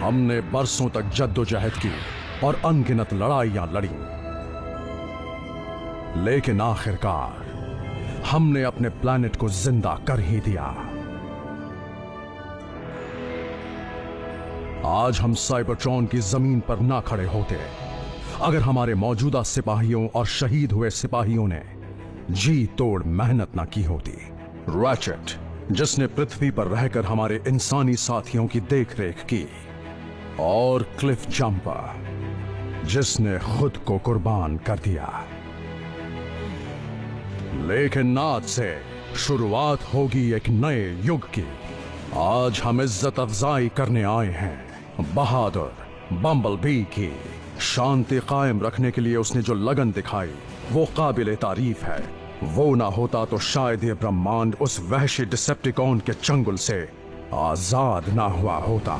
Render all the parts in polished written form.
हमने बरसों तक जद्दोजहद की और अनगिनत लड़ाइयां लड़ी, लेकिन आखिरकार हमने अपने प्लैनेट को जिंदा कर ही दिया। आज हम साइबरट्रॉन की जमीन पर ना खड़े होते अगर हमारे मौजूदा सिपाहियों और शहीद हुए सिपाहियों ने जी तोड़ मेहनत ना की होती। रैचेट, जिसने पृथ्वी पर रहकर हमारे इंसानी साथियों की देखरेख की, और क्लिफ जंपर, जिसने खुद को कुर्बान कर दिया। लेकिन आज से शुरुआत होगी एक नए युग की। आज हम इज्जत अफजाई करने आए हैं बहादुर बम्बलबी की। शांति कायम रखने के लिए उसने जो लगन दिखाई वो काबिले तारीफ है। वो ना होता तो शायद ये ब्रह्मांड उस वहशी डिसेप्टिकॉन के चंगुल से आजाद ना हुआ होता।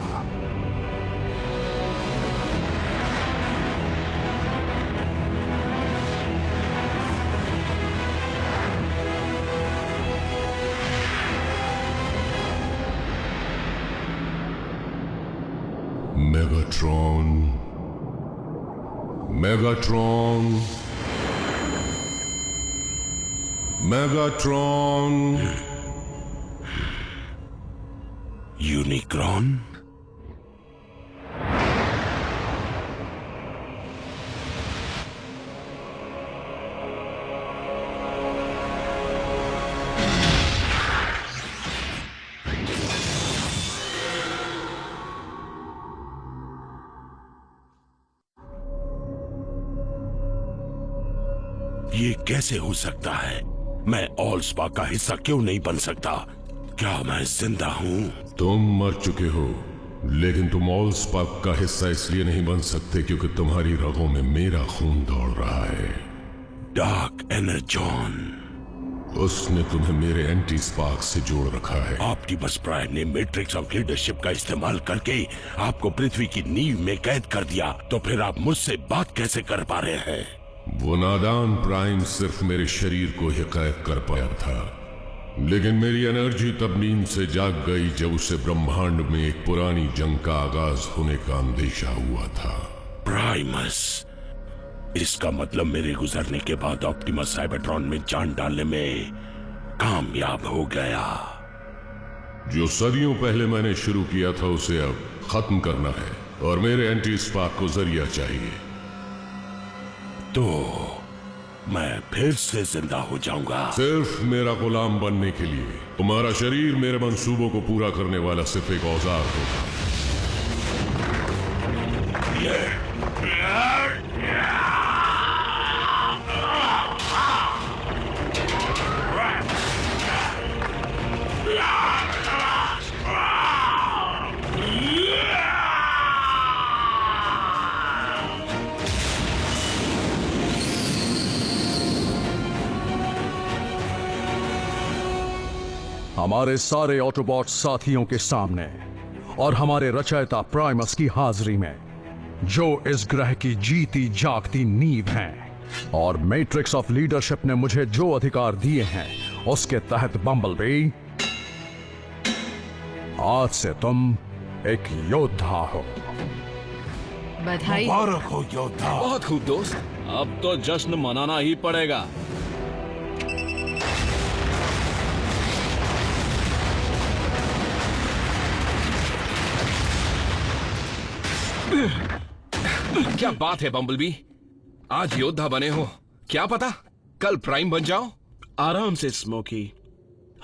Megatron, Megatron, Megatron, Unicron? ये कैसे हो सकता है? मैं ऑलस्पा का हिस्सा क्यों नहीं बन सकता? क्या मैं जिंदा हूँ? तुम मर चुके हो, लेकिन तुम ऑलस्पा का हिस्सा इसलिए नहीं बन सकते क्योंकि तुम्हारी रगों में मेरा खून दौड़ रहा है। डार्क एनर्जॉन, उसने तुम्हें मेरे एंटी स्पार्क से जोड़ रखा है। ऑप्टिमस प्राइम ने मैट्रिक्स ऑफ लीडरशिप का इस्तेमाल करके आपको पृथ्वी की नींव में कैद कर दिया, तो फिर आप मुझसे बात कैसे कर पा रहे हैं? वो नादान प्राइम सिर्फ मेरे शरीर को ही कैद कर पाया था, लेकिन मेरी एनर्जी तब नींद से जाग गई जब उसे ब्रह्मांड में एक पुरानी जंग का आगाज होने का अंदेशा हुआ था। प्राइमस, इसका मतलब मेरे गुजरने के बाद ऑप्टिमस साइबरट्रॉन में जान डालने में कामयाब हो गया। जो सदियों पहले मैंने शुरू किया था उसे अब खत्म करना है, और मेरे एंटी स्पार्क को जरिया चाहिए। तो मैं फिर से जिंदा हो जाऊंगा? सिर्फ मेरा गुलाम बनने के लिए। तुम्हारा शरीर मेरे मंसूबों को पूरा करने वाला सिर्फ एक औजार होगा। हमारे सारे ऑटोबॉट साथियों के सामने और हमारे रचयिता प्राइमस की हाजिरी में, जो इस ग्रह की जीती जागती नींव हैं, और मैट्रिक्स ऑफ लीडरशिप ने मुझे जो अधिकार दिए हैं उसके तहत बम्बलबी, आज से तुम एक योद्धा हो। बधाई। मुबारक हो योद्धा। बहुत खूब दोस्त, अब तो जश्न मनाना ही पड़ेगा। क्या बात है बम्बलबी, आज योद्धा बने हो। क्या पता कल प्राइम बन जाओ। आराम से स्मोकी,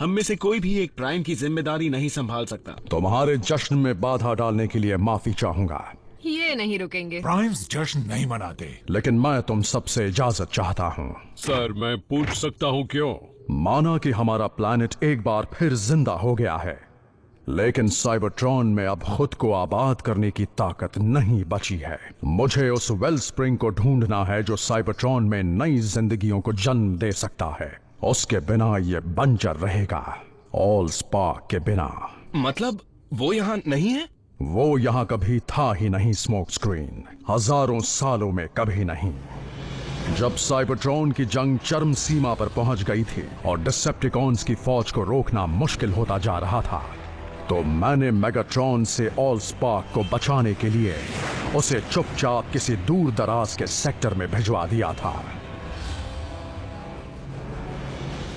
हम में से कोई भी एक प्राइम की जिम्मेदारी नहीं संभाल सकता। तुम्हारे जश्न में बाधा डालने के लिए माफी चाहूंगा। ये नहीं रुकेंगे। प्राइम्स जश्न नहीं मनाते। लेकिन मैं तुम सबसे इजाजत चाहता हूँ। सर, मैं पूछ सकता हूँ क्यों? माना कि हमारा प्लैनेट एक बार फिर जिंदा हो गया है, लेकिन साइबरट्रॉन में अब खुद को आबाद करने की ताकत नहीं बची है। मुझे उस वेल स्प्रिंग को ढूंढना है जो साइबरट्रॉन में नई जिंदगियों को जन्म दे सकता है। उसके बिना ये बंजर रहेगा, ऑल स्पार्क के बिना। मतलब वो यहाँ नहीं है? वो यहाँ कभी था ही नहीं स्मोक स्क्रीन, हजारों सालों में कभी नहीं। जब साइबरट्रॉन की जंग चरम सीमा पर पहुंच गई थी और डिसेप्टिकॉन्स की फौज को रोकना मुश्किल होता जा रहा था, तो मैंने मेगाट्रॉन से ऑल स्पार्क को बचाने के लिए उसे चुपचाप किसी दूर दराज के सेक्टर में भिजवा दिया था।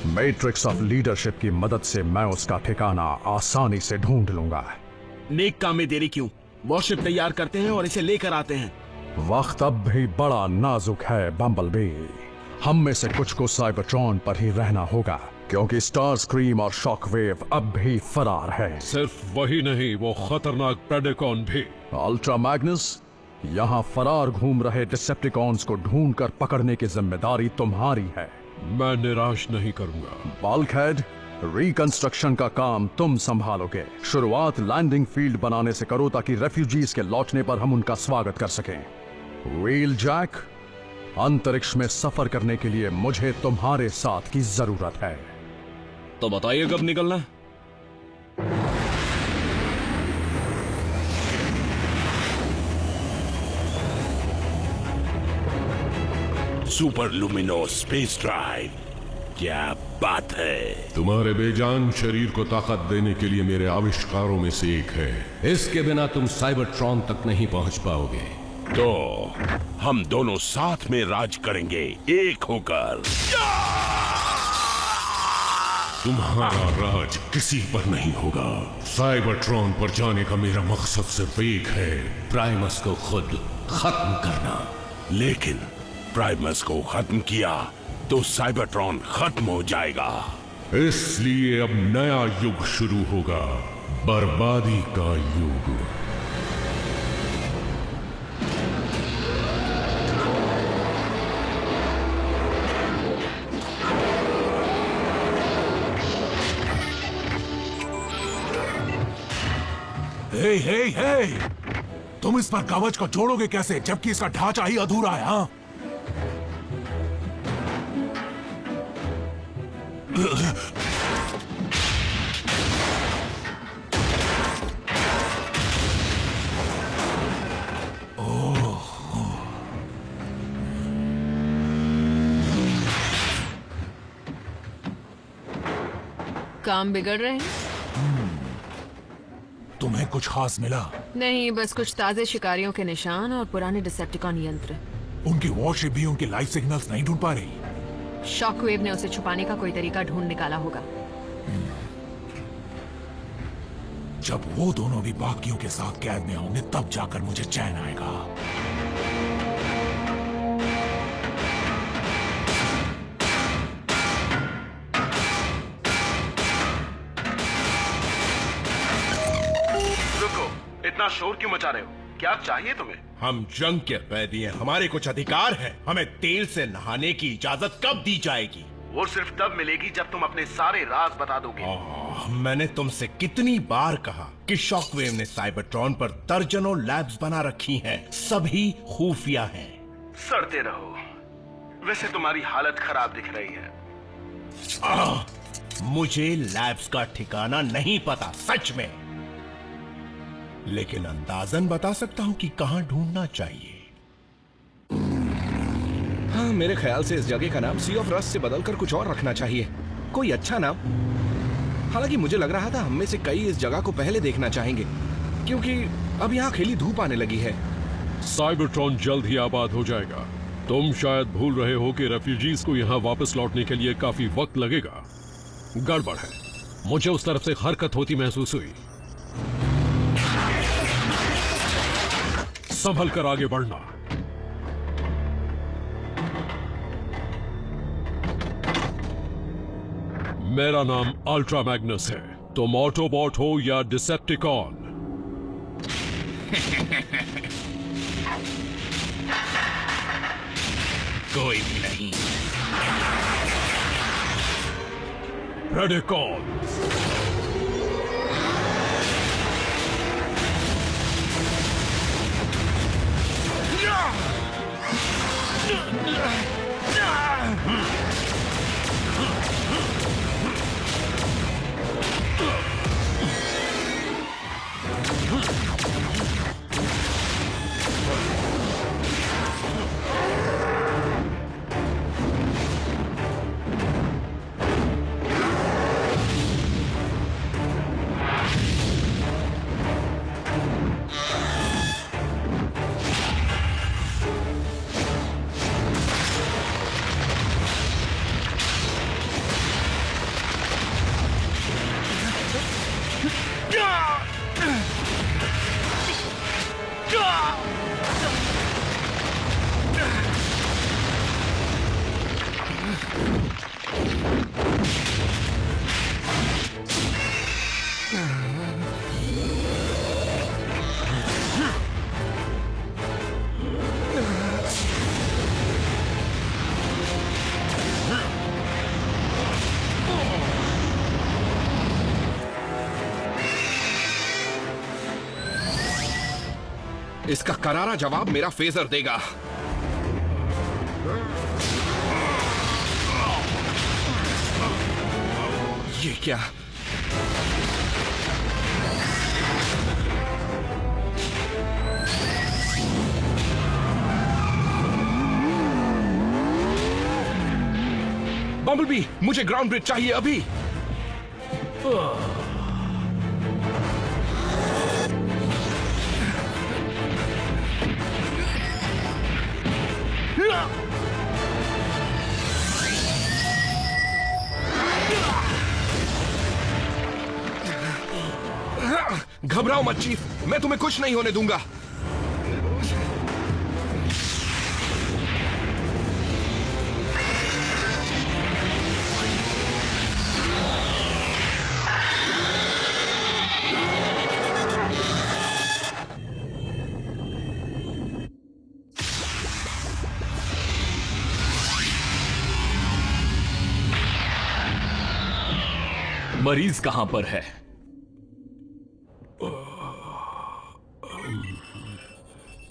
मैट्रिक्स ऑफ लीडरशिप की मदद से मैं उसका ठिकाना आसानी से ढूंढ लूंगा। नेक काम में देरी क्यों? वॉरशिप तैयार करते हैं और इसे लेकर आते हैं। वक्त अब भी बड़ा नाजुक है बम्बलबी। हम में से कुछ को साइबरट्रॉन पर ही रहना होगा, क्योंकि स्टार स्क्रीम और शॉकवेव अब भी फरार है। सिर्फ वही नहीं, वो खतरनाक प्रेडिकॉन भी। अल्ट्रा मैग्नस, यहाँ फरार घूम रहे डिसेप्टिकॉन्स को ढूंढकर पकड़ने की जिम्मेदारी तुम्हारी है। मैं निराश नहीं करूंगा। बल्कहेड, रिकंस्ट्रक्शन का काम तुम संभालोगे। शुरुआत लैंडिंग फील्ड बनाने से करो ताकि रेफ्यूजीज के लौटने पर हम उनका स्वागत कर सकें। व्हील जैक, अंतरिक्ष में सफर करने के लिए मुझे तुम्हारे साथ की जरूरत है। तो बताइए कब निकलना है? सुपर लुमिनो स्पेस ड्राइव, क्या बात है। तुम्हारे बेजान शरीर को ताकत देने के लिए मेरे आविष्कारों में से एक है। इसके बिना तुम साइबरट्रॉन तक नहीं पहुंच पाओगे। तो हम दोनों साथ में राज करेंगे, एक होकर। तुम्हारा राज किसी पर नहीं होगा। साइबरट्रॉन पर जाने का मेरा मकसद सिर्फ एक है, प्राइमस को खुद खत्म करना। लेकिन प्राइमस को खत्म किया तो साइबरट्रॉन खत्म हो जाएगा। इसलिए अब नया युग शुरू होगा, बर्बादी का युग। हे हे हे, तुम इस पर कवच को जोड़ोगे कैसे जबकि इसका ढांचा ही अधूरा है? हाँ, काम बिगड़ रहे हैं? तुम्हें कुछ खास मिला? नहीं, बस कुछ ताजे शिकारियों के निशान और पुराने डिसेप्टिकॉन यंत्र। उनकी वॉरशिप भी उनके लाइफ सिग्नल्स नहीं ढूंढ पा रही। शॉकवेव ने उसे छुपाने का कोई तरीका ढूंढ निकाला होगा। जब वो दोनों भी बाकियों के साथ कैद में होंगे तब जाकर मुझे चैन आएगा। रुको, इतना शोर क्यों मचा रहे हो? क्या चाहिए तुम्हें? हम जंग के कैदी हैं, हमारे कुछ अधिकार हैं। हमें तेल से नहाने की इजाजत कब दी जाएगी? वो सिर्फ तब मिलेगी जब तुम अपने सारे राज बता दोगे। मैंने तुमसे कितनी बार कहा कि शॉकवेव ने साइबरट्रॉन पर दर्जनों लैब्स बना रखी हैं, सभी खुफिया हैं। सड़ते रहो। वैसे तुम्हारी हालत खराब दिख रही है। मुझे लैब्स का ठिकाना नहीं पता, सच में, लेकिन अंदाजन बता सकता हूं कि कहां ढूंढना चाहिए। हाँ, मेरे ख्याल से इस जगह का नाम सी ऑफ रस्ट से बदलकर कुछ और रखना चाहिए, कोई अच्छा नाम। हालांकि मुझे लग रहा था हम में से कई इस जगह को पहले देखना चाहेंगे, क्योंकि अब यहाँ खिली धूप आने लगी है। साइबरट्रॉन जल्द ही आबाद हो जाएगा। तुम शायद भूल रहे हो कि रेफ्यूजीज को यहाँ वापस लौटने के लिए काफी वक्त लगेगा। गड़बड़ है, मुझे उस तरफ से हरकत होती महसूस हुई। संभल कर आगे बढ़ना। मेरा नाम अल्ट्रा मैग्नस है। तुम ऑटोबॉट हो या डिसेप्टिकॉन? कोई भी नहीं। प्रेडिकॉन। इसका करारा जवाब मेरा फेजर देगा। ये क्या? बम्बलबी, मुझे ग्राउंड ब्रिज चाहिए अभी। घबराओ मत चीफ, मैं तुम्हें कुछ नहीं होने दूंगा। मरीज कहां पर है?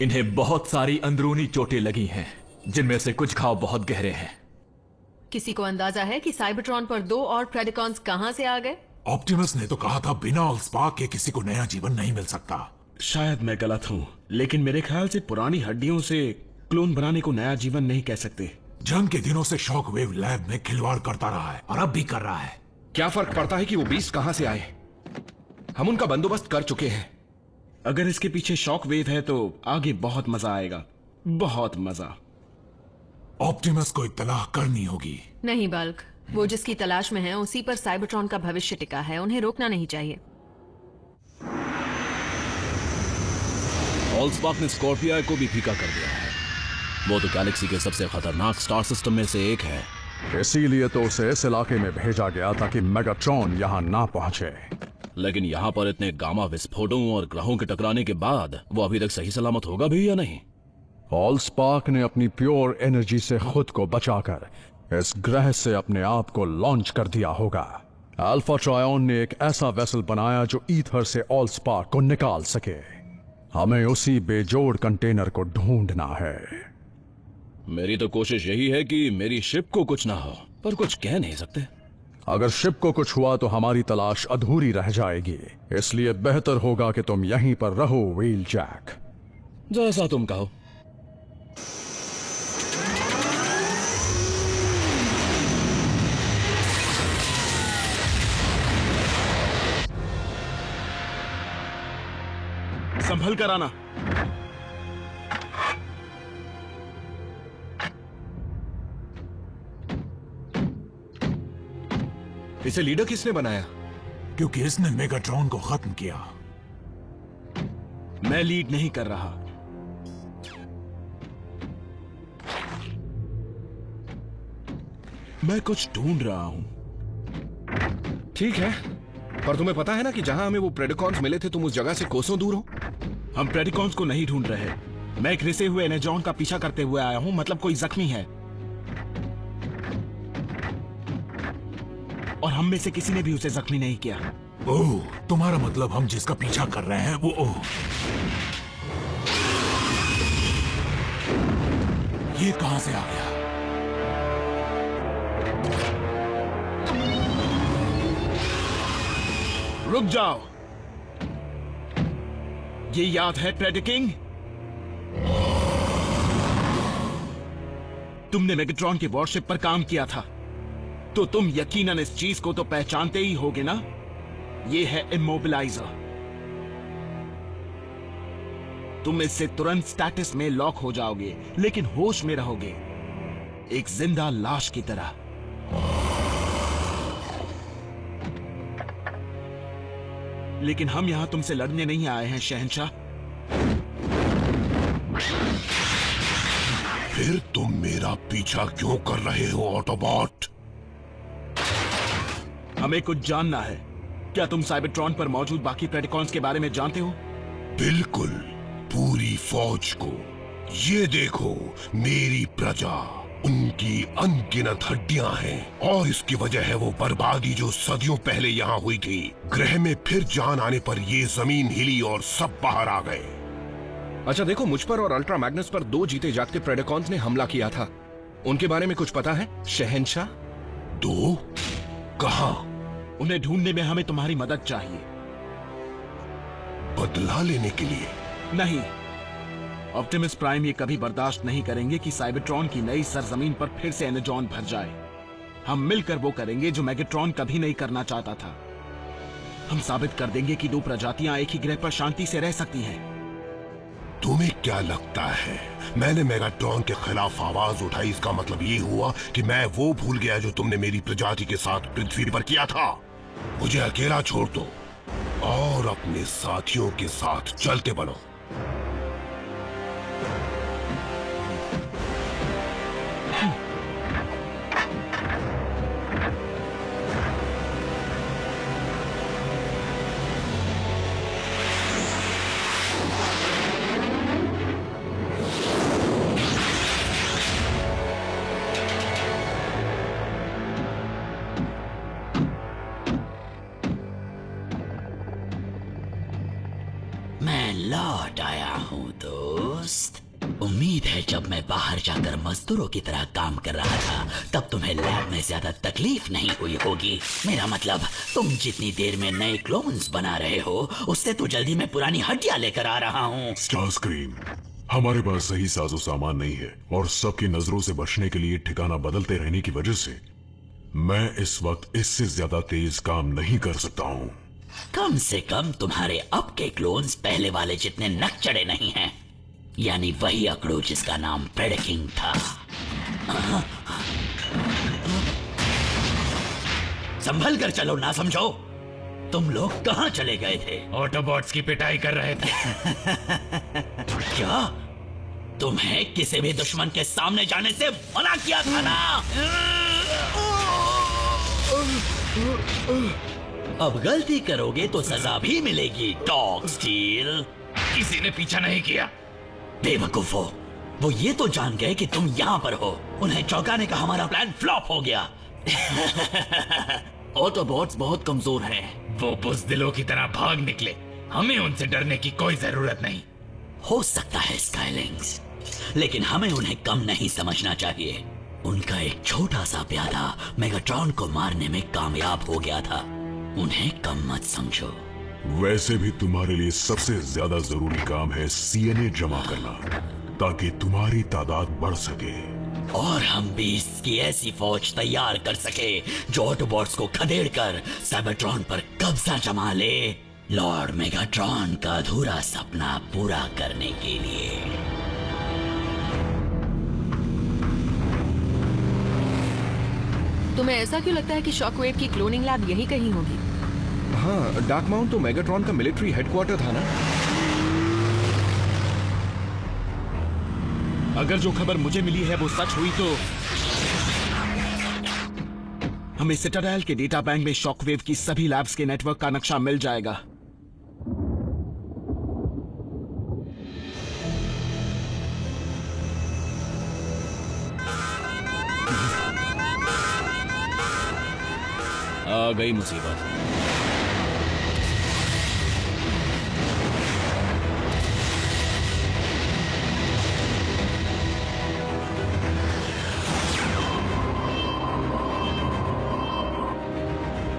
इन्हें बहुत सारी अंदरूनी चोटें लगी हैं, जिनमें से कुछ घाव बहुत गहरे हैं। किसी को अंदाजा है कि साइबरट्रॉन पर 2 और प्रेडिकॉन्स कहां से आ गए? ऑप्टिमस ने तो कहा था बिना ऑलस्पार्क के किसी को नया जीवन नहीं मिल सकता। शायद मैं गलत हूँ, लेकिन मेरे ख्याल से पुरानी हड्डियों से क्लोन बनाने को नया जीवन नहीं कह सकते। जंग के दिनों से शॉकवेव लैब में खिलवाड़ करता रहा है और अब भी कर रहा है। क्या फर्क पड़ता है कि वो बीस्ट कहां से आए? हम उनका बंदोबस्त कर चुके हैं। अगर इसके पीछे शॉक वेव है तो आगे बहुत मजा आएगा, बहुत मजा। ऑप्टिमस को इत्तला करनी होगी। नहीं बल्क, वो जिसकी तलाश में है उसी पर साइबरट्रॉन का भविष्य टिका है, उन्हें रोकना नहीं चाहिए। ऑलस्पार्क ने स्कॉर्पिया को भी फीका कर दिया है। वो तो गैलेक्सी के सबसे खतरनाक स्टार सिस्टम में से एक है। इसीलिए तो उसे इस इलाके में भेजा गया ताकि मेगाट्रॉन यहाँ ना पहुंचे। लेकिन यहाँ पर इतने गामा विस्फोटों और ग्रहों के टकराने के बाद वो अभी तक सही सलामत होगा भी या नहीं? ऑलस्पार्क ने अपनी प्योर एनर्जी से खुद को बचाकर इस ग्रह से अपने आप को लॉन्च कर दिया होगा। अल्फा ट्रायन ने एक ऐसा वेसल बनाया जो ईथर से ऑलस्पार्क को निकाल सके। हमें उसी बेजोड़ कंटेनर को ढूंढना है। मेरी तो कोशिश यही है कि मेरी शिप को कुछ ना हो, पर कुछ कह नहीं सकते। अगर शिप को कुछ हुआ तो हमारी तलाश अधूरी रह जाएगी, इसलिए बेहतर होगा कि तुम यहीं पर रहो व्हील जैक। जैसा तुम कहो। संभल कर आना। इसे लीडर किसने बनाया? क्योंकि इसने मेगाट्रॉन को खत्म किया। मैं लीड नहीं कर रहा। मैं कुछ ढूंढ रहा हूं। ठीक है, पर तुम्हें पता है ना कि जहां हमें वो प्रेडिकॉन्स मिले थे तुम उस जगह से कोसों दूर हो। हम प्रेडिकॉन्स को नहीं ढूंढ रहे। मैं एक रिसे हुए एनेजॉन का पीछा करते हुए आया हूं, मतलब कोई जख्मी है। और हम में से किसी ने भी उसे जख्मी नहीं किया। ओह, तुम्हारा मतलब हम जिसका पीछा कर रहे हैं वो ये कहां से आ गया? रुक जाओ। ये याद है प्रेडिकिंग? तुमने मेगाट्रॉन के वॉरशिप पर काम किया था, तो तुम यकीनन इस चीज को तो पहचानते ही होगे ना। ये है इमोबिलाइजर। तुम इससे तुरंत स्टेटस में लॉक हो जाओगे, लेकिन होश में रहोगे, एक जिंदा लाश की तरह। लेकिन हम यहां तुमसे लड़ने नहीं आए हैं शहंशाह। फिर तुम मेरा पीछा क्यों कर रहे हो ऑटोबॉट? हमें कुछ जानना है। क्या तुम साइबरट्रॉन पर मौजूद बाकी प्रेडिकॉन्स के बारे में जानते हो? बिल्कुल, पूरी फौज को। ये देखो, मेरी प्रजा, उनकी अनगिनत हड्डियां हैं, और इसकी वजह है वो बर्बादी जो सदियों पहले यहाँ हुई थी। ग्रह में फिर जान आने पर ये जमीन हिली और सब बाहर आ गए। अच्छा देखो, मुझ पर और अल्ट्रा मैग्नस पर 2 जीते जागते प्रेडेकॉन्स ने हमला किया था। उनके बारे में कुछ पता है शहंशाह? 2? कहां? उन्हें ढूंढने में हमें तुम्हारी मदद चाहिए। बदला लेने के लिए? नहीं, ऑप्टिमस प्राइम ये कभी बर्दाश्त नहीं करेंगे कि साइबरट्रॉन की नई सरजमीन पर फिर से एनर्जॉन भर जाए। हम मिलकर वो करेंगे जो मैग्नेट्रॉन कभी नहीं करना चाहता था। हम साबित कर देंगे कि 2 प्रजातियां एक ही ग्रह पर शांति से रह सकती हैं। तुम्हें क्या लगता है मैंने मेगाट्रॉन के खिलाफ आवाज उठाई, इसका मतलब ये हुआ कि मैं वो भूल गया जो तुमने मेरी प्रजाति के साथ पृथ्वी पर किया था? मुझे अकेला छोड़ दो और अपने साथियों के साथ चलते बनो। लौट आया हूँ दोस्त। उम्मीद है जब मैं बाहर जाकर मजदूरों की तरह काम कर रहा था तब तुम्हें लैब में ज्यादा तकलीफ नहीं हुई होगी। मेरा मतलब तुम जितनी देर में नए क्लोन्स बना रहे हो उससे तो जल्दी मैं पुरानी हड्डियां लेकर आ रहा हूँ। स्टारस्क्रीम, हमारे पास सही साजो सामान नहीं है और सबकी नजरों से बचने के लिए ठिकाना बदलते रहने की वजह से मैं इस वक्त इससे ज्यादा तेज काम नहीं कर सकता हूँ। कम से कम तुम्हारे अब के क्लोन्स पहले वाले जितने नकचड़े नहीं हैं। यानी वही अकड़ू जिसका नाम प्रेडकिंग था। संभल कर चलो ना समझो। तुम लोग कहां चले गए थे? ऑटोबॉट्स की पिटाई कर रहे थे। क्या तुम्हें किसी भी दुश्मन के सामने जाने से मना किया था ना? अब गलती करोगे तो सजा भी मिलेगी डॉग स्टील। किसी ने पीछा नहीं किया। बेवकूफो, वो ये तो जान गए कि तुम यहाँ पर हो। उन्हें चौंकाने का हमारा प्लान फ्लॉप हो गया। ऑटोबॉट्स बहुत कमजोर हैं। वो बुज़दिलों की तरह भाग निकले। हमें उनसे डरने की कोई जरूरत नहीं। हो सकता है स्काईलिंग्स, लेकिन हमें उन्हें कम नहीं समझना चाहिए। उनका एक छोटा सा प्यादा मेगाट्रॉन को मारने में कामयाब हो गया था। उन्हें कम मत समझो। वैसे भी तुम्हारे लिए सबसे ज्यादा जरूरी काम है सीएनए जमा करना ताकि तुम्हारी तादाद बढ़ सके और हम भी इसकी ऐसी फौज तैयार कर सके जो ऑटोबॉट्स को खदेड़कर साइबरट्रॉन पर कब्जा जमा ले, लॉर्ड मेगाट्रॉन का अधूरा सपना पूरा करने के लिए। तुम्हें ऐसा क्यों लगता है कि शॉकवेव की क्लोनिंग लैब यही कहीं होगी? हाँ, डार्क माउंट तो मेगाट्रॉन का मिलिट्री हेडक्वार्टर था ना। अगर जो खबर मुझे मिली है वो सच हुई तो हमें सिटाडेल के डेटा बैंक में शॉकवेव की सभी लैब्स के नेटवर्क का नक्शा मिल जाएगा। आ गई मुसीबत।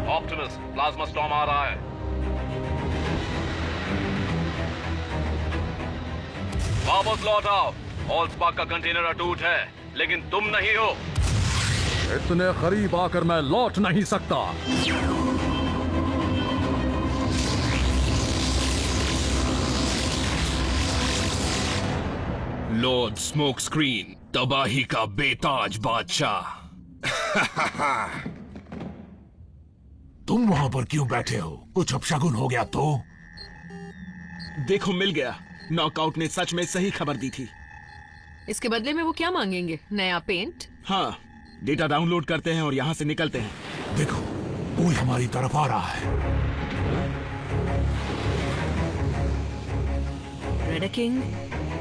ऑप्टिमस, प्लाज्मा स्टॉर्म आ रहा है। वापस लौट आओ। ऑलस्पार्क का कंटेनर अटूट है, लेकिन तुम नहीं हो। इतने करीब आकर मैं लौट नहीं सकता। लॉर्ड स्मोक स्क्रीन, तबाही का बेताज बादशाह। तुम वहां पर क्यों बैठे हो? कुछ अपशगुन हो गया तो? देखो, मिल गया। नॉकआउट ने सच में सही खबर दी थी। इसके बदले में वो क्या मांगेंगे? नया पेंट? हाँ, डेटा डाउनलोड करते हैं और यहाँ से निकलते हैं। देखो, कोई हमारी तरफ आ रहा है। प्रेडकिंग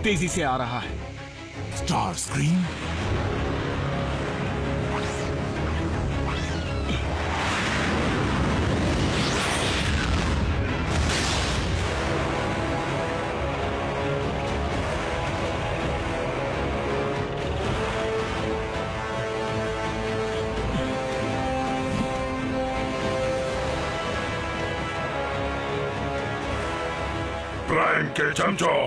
तेजी से आ रहा है। स्टारस्क्रीम, प्राइम के चमचों,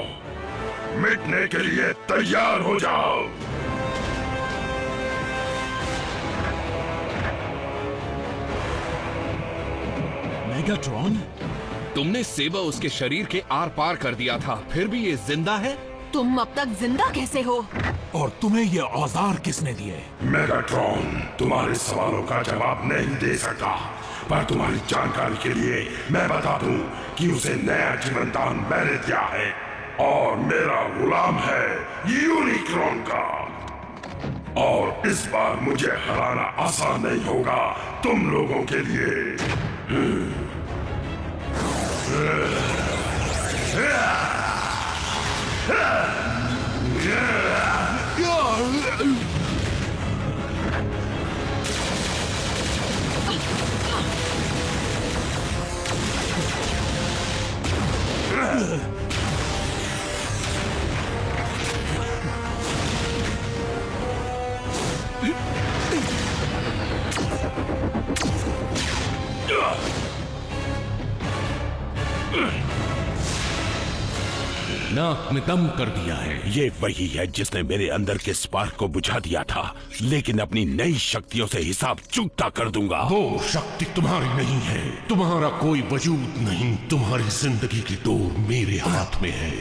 मिटने के लिए तैयार हो जाओ। मेगाट्रॉन, तुमने सेवा उसके शरीर के आर पार कर दिया था, फिर भी ये जिंदा है? तुम अब तक जिंदा कैसे हो? और तुम्हें ये औजार किसने दिए? मेगाट्रॉन तुम्हारे सवालों का जवाब नहीं दे सकता, पर तुम्हारी जानकारी के लिए मैं बता दूं कि उसे नया जीवन दान मैंने दिया है और मेरा गुलाम है यूनिक्रॉन का। और इस बार मुझे हराना आसान नहीं होगा तुम लोगों के लिए। नाक में दम कर दिया है। ये वही है जिसने मेरे अंदर के स्पार्क को बुझा दिया था, लेकिन अपनी नई शक्तियों से हिसाब चुकता कर दूंगा। वो शक्ति तुम्हारी नहीं है, तुम्हारा कोई वजूद नहीं, तुम्हारी जिंदगी की डोर मेरे हाथ में है।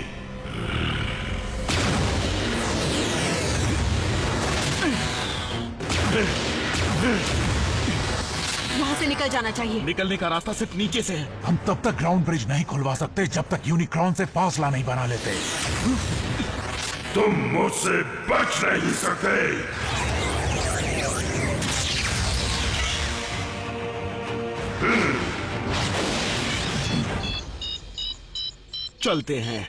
यहाँ से निकल जाना चाहिए। निकलने का रास्ता सिर्फ नीचे से है। हम तब तक ग्राउंड ब्रिज नहीं खुलवा सकते जब तक यूनिक्रॉन से फासला नहीं बना लेते। तुम मुझसे बच नहीं सकते। चलते हैं।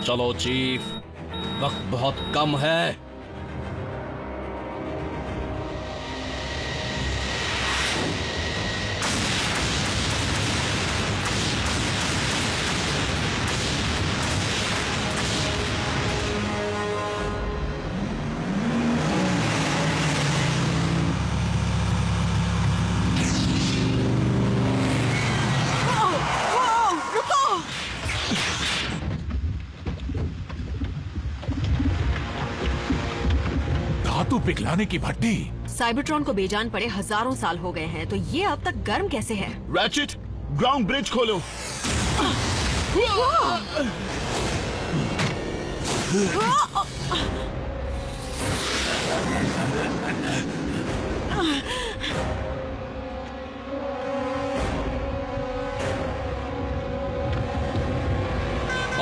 चलो चीफ, वक्त बहुत कम है। पिघलाने की भट्टी। साइबरट्रॉन को बेजान पड़े हजारों साल हो गए हैं, तो ये अब तक गर्म कैसे है? रैचेट, ग्राउंड ब्रिज खोलो।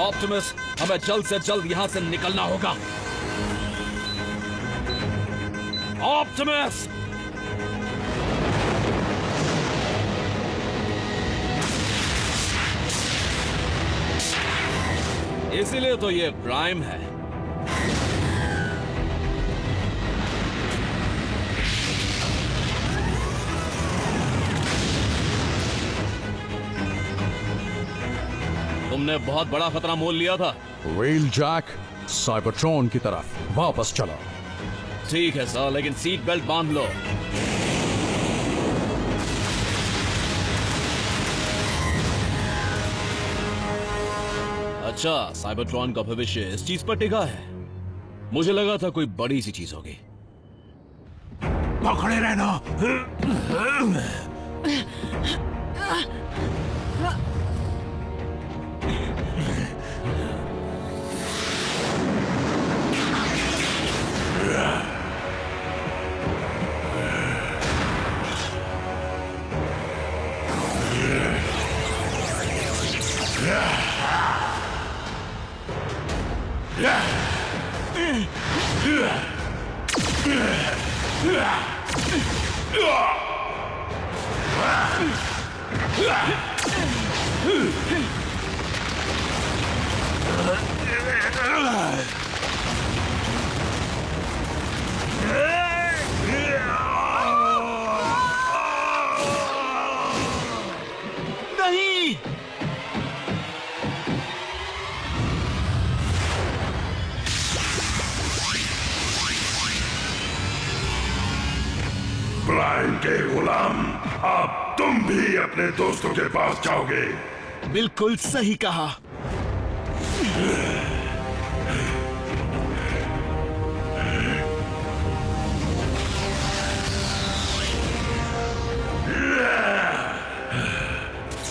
ऑप्टिमस, हमें जल्द से जल्द यहाँ से निकलना होगा। ऑप्टिमस! इसीलिए तो ये प्राइम है। तुमने बहुत बड़ा खतरा मोल लिया था। व्हील जैक, साइबरट्रॉन की तरफ वापस चलो। ठीक है सर, लेकिन सीट बेल्ट बांध लो। अच्छा, साइबरट्रॉन का भविष्य इस चीज पर टिका है। मुझे लगा था कोई बड़ी सी चीज होगी। पकड़े रहना। नहीं। प्राइम के गुलाम, अब तुम भी अपने दोस्तों के पास जाओगे। बिल्कुल सही कहा।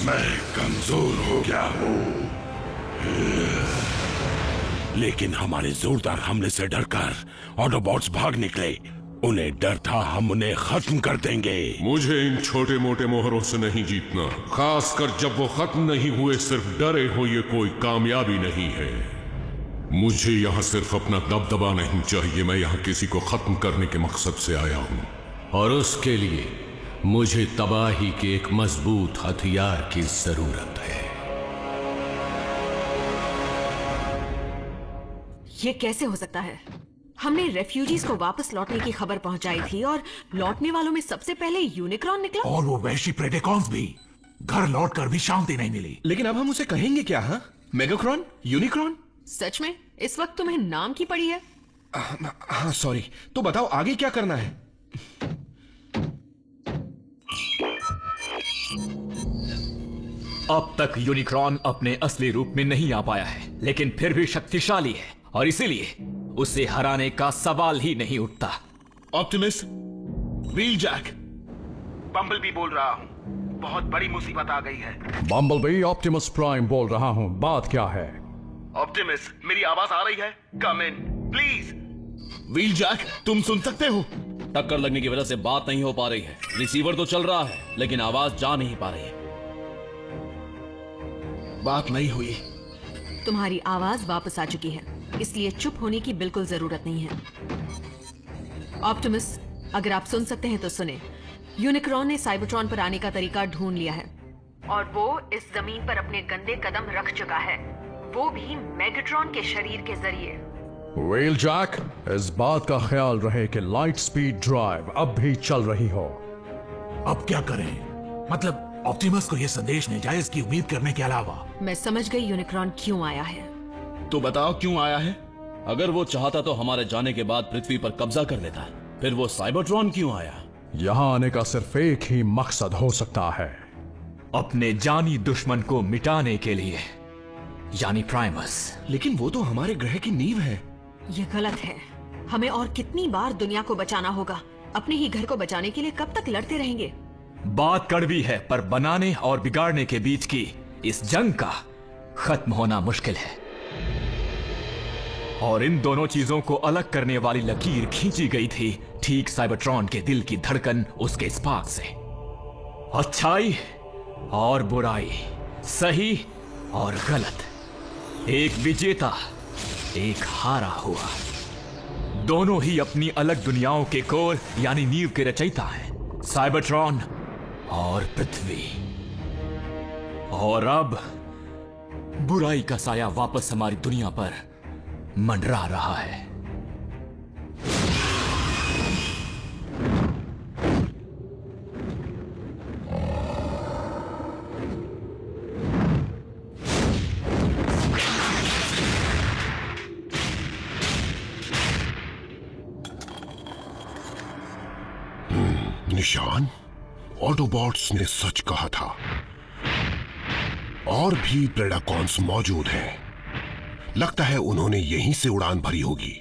मैं कमजोर हो गया हूँ, लेकिन हमारे जोरदार हमले से डरकर ऑटोबॉट्स भाग निकले। उन्हें डर था हम उन्हें खत्म कर देंगे। मुझे इन छोटे मोटे मोहरों से नहीं जीतना, खासकर जब वो खत्म नहीं हुए सिर्फ डरे हो, ये कोई कामयाबी नहीं है। मुझे यहाँ सिर्फ अपना दबदबा नहीं चाहिए, मैं यहाँ किसी को खत्म करने के मकसद से आया हूँ। और उसके लिए मुझे तबाही के एक मजबूत हथियार की जरूरत है। ये कैसे हो सकता है? हमने रेफ्यूजीज को वापस लौटने की खबर पहुंचाई थी और लौटने वालों में सबसे पहले यूनिक्रॉन निकला। और वो वैशी प्रेडेकॉन्स भी। घर लौटकर भी शांति नहीं मिली। लेकिन अब हम उसे कहेंगे क्या? हाँ, मेगाक्रॉन, यूनिक्रॉन। सच में इस वक्त तुम्हें नाम की पड़ी है? हाँ सॉरी। तो बताओ आगे क्या करना है? अब तक यूनिक्रॉन अपने असली रूप में नहीं आ पाया है, लेकिन फिर भी शक्तिशाली है और इसीलिए उसे हराने का सवाल ही नहीं उठता। ऑप्टिमस, व्हीलजैक, बम्बलबी बोल रहा हूं। बहुत बड़ी मुसीबत आ गई है। बम्बलबी, ऑप्टिमस प्राइम बोल रहा हूं। बात क्या है? ऑप्टिमस, मेरी आवाज आ रही है? कम इन प्लीज। व्हीलजैक, तुम सुन सकते हो? टक्कर लगने की वजह से बात नहीं हो पा रही है। रिसीवर तो चल रहा है लेकिन आवाज जा नहीं पा रही है। बात नहीं हुई। तुम्हारी आवाज वापस आ चुकी है, इसलिए चुप होने की बिल्कुल जरूरत नहीं है। ऑप्टिमस, अगर आप सुन सकते हैं तो सुने। यूनिक्रॉन ने साइबरट्रॉन पर आने का तरीका ढूंढ लिया है और वो इस जमीन पर अपने गंदे कदम रख चुका है, वो भी मेगाट्रॉन के शरीर के जरिए। व्हीलजैक, इस बात का ख्याल रहे कि लाइट स्पीड ड्राइव अब भी चल रही हो। अब क्या करें? मतलब ऑप्टिमस को यह संदेश नाजायज की उम्मीद करने के अलावा। मैं समझ गई यूनिक्रॉन क्यों आया है। तो बताओ क्यों आया है? अगर वो चाहता तो हमारे जाने के बाद पृथ्वी पर कब्जा कर लेता, फिर वो साइबरट्रॉन क्यों आया? यहाँ आने का सिर्फ एक ही मकसद हो सकता है, अपने जानी दुश्मन को मिटाने के लिए, यानी प्राइमस। लेकिन वो तो हमारे ग्रह की नींव है। ये गलत है। हमें और कितनी बार दुनिया को बचाना होगा? अपने ही घर को बचाने के लिए कब तक लड़ते रहेंगे? बात कड़वी है, पर बनाने और बिगाड़ने के बीच की इस जंग का खत्म होना मुश्किल है। और इन दोनों चीजों को अलग करने वाली लकीर खींची गई थी ठीक साइबरट्रॉन के दिल की धड़कन, उसके स्पार्क से। अच्छाई और बुराई, सही और गलत, एक विजेता एक हारा हुआ। दोनों ही अपनी अलग दुनियाओं के कोर यानी नींव के रचयिता हैं, साइबरट्रॉन और पृथ्वी। और अब बुराई का साया वापस हमारी दुनिया पर मंडरा रहा है। निशान, ऑटोबॉट्स ने सच कहा था। और भी प्रेडाकॉन्स मौजूद हैं। लगता है उन्होंने यहीं से उड़ान भरी होगी।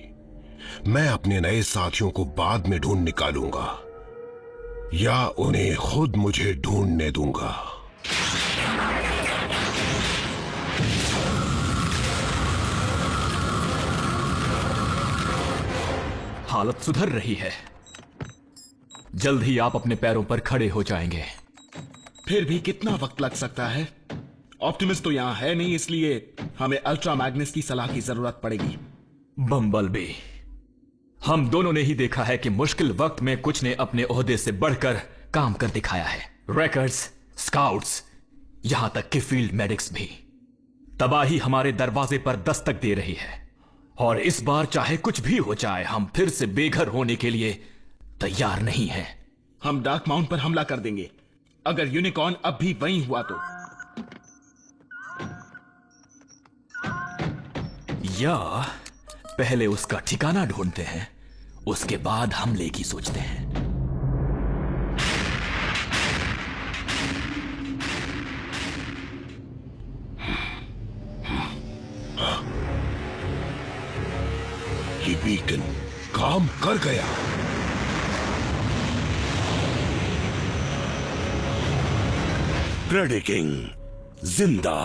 मैं अपने नए साथियों को बाद में ढूंढ निकालूंगा या उन्हें खुद मुझे ढूंढने दूंगा। हालत सुधर रही है, जल्द ही आप अपने पैरों पर खड़े हो जाएंगे। फिर भी कितना वक्त लग सकता है? ऑप्टिमस तो यहां है नहीं, इसलिए हमें अल्ट्रा मैग्नस की सलाह की जरूरत पड़ेगी। बम्बलबी, हम दोनों ने ही देखा है कि मुश्किल वक्त में कुछ ने अपने ओहदे से बढ़कर काम कर दिखाया है। रैकर्स, स्काउट्स, यहां तक कि फील्ड मेडिक्स भी। तबाही हमारे दरवाजे पर दस्तक दे रही है और इस बार चाहे कुछ भी हो जाए, हम फिर से बेघर होने के लिए तैयार नहीं हैं। हम डार्क माउंट पर हमला कर देंगे अगर यूनिकॉर्न अब भी वहीं हुआ तो। या पहले उसका ठिकाना ढूंढते हैं, उसके बाद हमले की सोचते हैं। ये बीकन काम कर गया। प्रेडिकिंग जिंदा।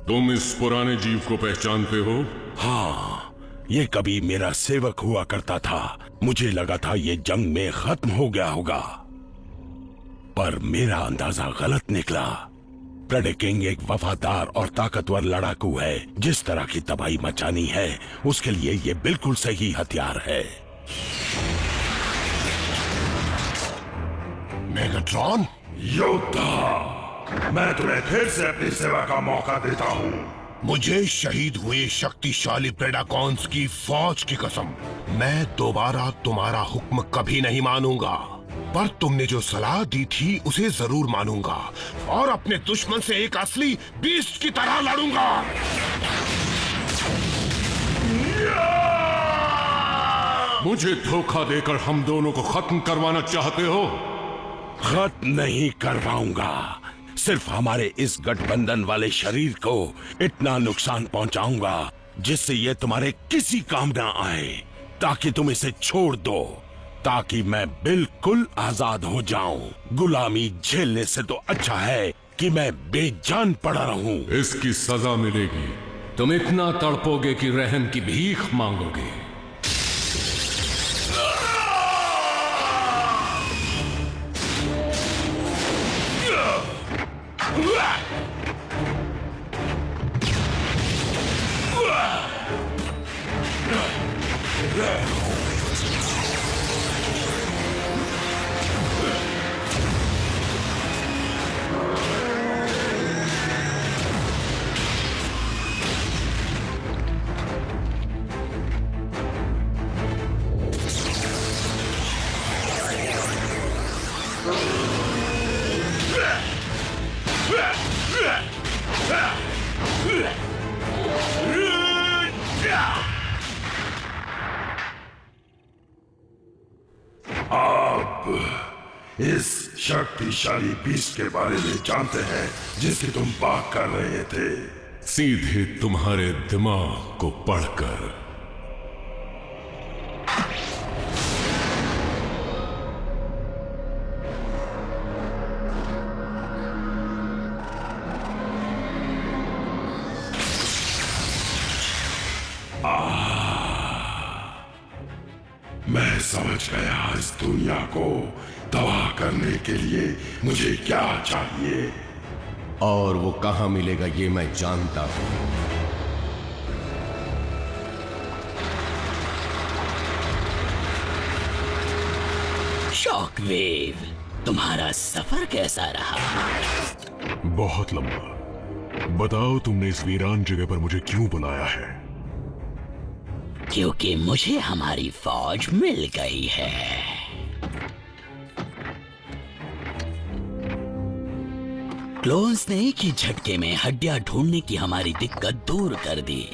तुम इस पुराने जीव को पहचानते हो? हाँ, ये कभी मेरा सेवक हुआ करता था। मुझे लगा था ये जंग में खत्म हो गया होगा, पर मेरा अंदाजा गलत निकला। प्रेडिकिंग एक वफादार और ताकतवर लड़ाकू है। जिस तरह की तबाही मचानी है उसके लिए ये बिल्कुल सही हथियार है। मेगाट्रॉन, योद्धा, मैं तुम्हें फिर से अपनी सेवा का मौका देता हूँ। मुझे शहीद हुए शक्तिशाली प्रेडाकॉन्स की फौज की कसम, मैं दोबारा तुम्हारा हुक्म कभी नहीं मानूंगा। पर तुमने जो सलाह दी थी उसे जरूर मानूंगा और अपने दुश्मन से एक असली बीस्ट की तरह लड़ूंगा। मुझे धोखा देकर हम दोनों को खत्म करवाना चाहते हो? खत्म नहीं करवाऊंगा, सिर्फ हमारे इस गठबंधन वाले शरीर को इतना नुकसान पहुंचाऊंगा जिससे ये तुम्हारे किसी काम ना आए, ताकि तुम इसे छोड़ दो, ताकि मैं बिल्कुल आजाद हो जाऊं। गुलामी झेलने से तो अच्छा है कि मैं बेजान पड़ा रहूं। इसकी सजा मिलेगी। तुम इतना तड़पोगे कि रहम की भीख मांगोगे। आप इस शक्तिशाली बीस्ट के बारे में जानते हैं जिसकी तुम बात कर रहे थे। सीधे तुम्हारे दिमाग को पढ़कर। मैं समझ गया इस दुनिया को तबाह करने के लिए मुझे क्या चाहिए, और वो कहां मिलेगा ये मैं जानता हूं। शॉकवेव, तुम्हारा सफर कैसा रहा? बहुत लंबा। बताओ तुमने इस वीरान जगह पर मुझे क्यों बुलाया है? क्योंकि मुझे हमारी फौज मिल गई है। क्लोन्स ने एक ही झटके में हड्डियां ढूंढने की हमारी दिक्कत दूर कर दी।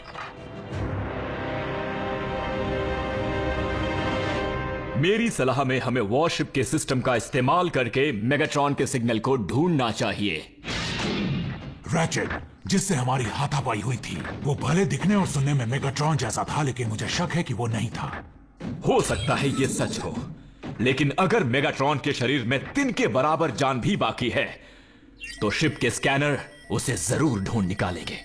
मेरी सलाह में हमें वॉरशिप के सिस्टम का इस्तेमाल करके मेगाट्रॉन के सिग्नल को ढूंढना चाहिए। रैचेट, जिससे हमारी हाथापाई हुई थी, वो भले दिखने और सुनने में मेगाट्रॉन जैसा था, लेकिन मुझे शक है कि वो नहीं था। हो सकता है ये सच हो, लेकिन अगर मेगाट्रॉन के शरीर में तिन के बराबर जान भी बाकी है तो शिप के स्कैनर उसे जरूर ढूंढ निकालेंगे।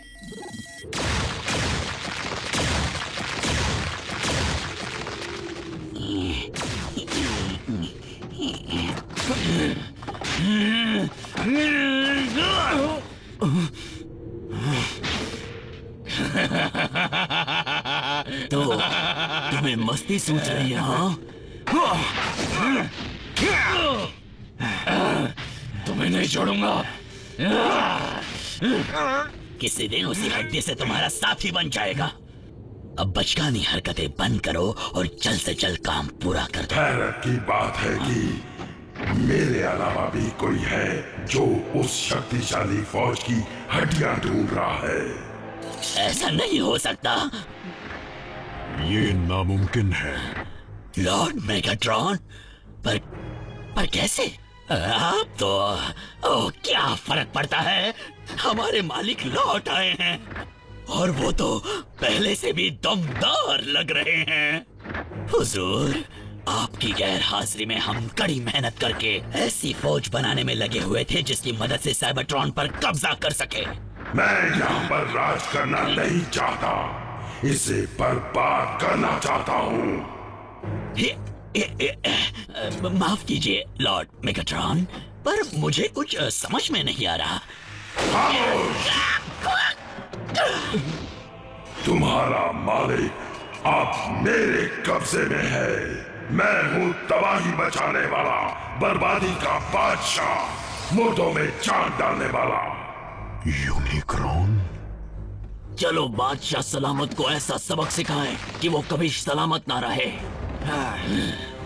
तो तुम्हें मस्ती सूझ रही है? हाँ, तुम्हें नहीं छोड़ूंगा। किसी दिन उसी हड्डी से तुम्हारा साथी बन जाएगा। अब बचकानी हरकतें बंद करो और जल्द से जल्द काम पूरा कर दो। हैरत की बात है कि मेरे अलावा भी कोई है जो उस शक्तिशाली फौज की हड्डियां ढूंढ रहा है। ऐसा नहीं हो सकता। ये नामुमकिन है। लॉर्ड मेगाट्रॉन, पर कैसे? आप तो क्या फर्क पड़ता है, हमारे मालिक लौट आए हैं और वो तो पहले से भी दमदार लग रहे हैं। हुजूर, आपकी गैर हाजिरी में हम कड़ी मेहनत करके ऐसी फौज बनाने में लगे हुए थे जिसकी मदद से साइबरट्रॉन पर कब्जा कर सके। मैं यहाँ पर राज करना नहीं चाहता, इसे बर्बाद करना चाहता हूँ। माफ कीजिए लॉर्ड मेगाट्रॉन, पर मुझे कुछ समझ में नहीं आ रहा। तुम्हारा मालिक अब मेरे कब्जे में है। मैं हूँ तबाही बचाने वाला, बर्बादी का बादशाह, मुर्दों में जान डालने वाला। यूनिक्रॉन? चलो बादशाह सलामत को ऐसा सबक सिखाएं कि वो कभी सलामत ना रहे।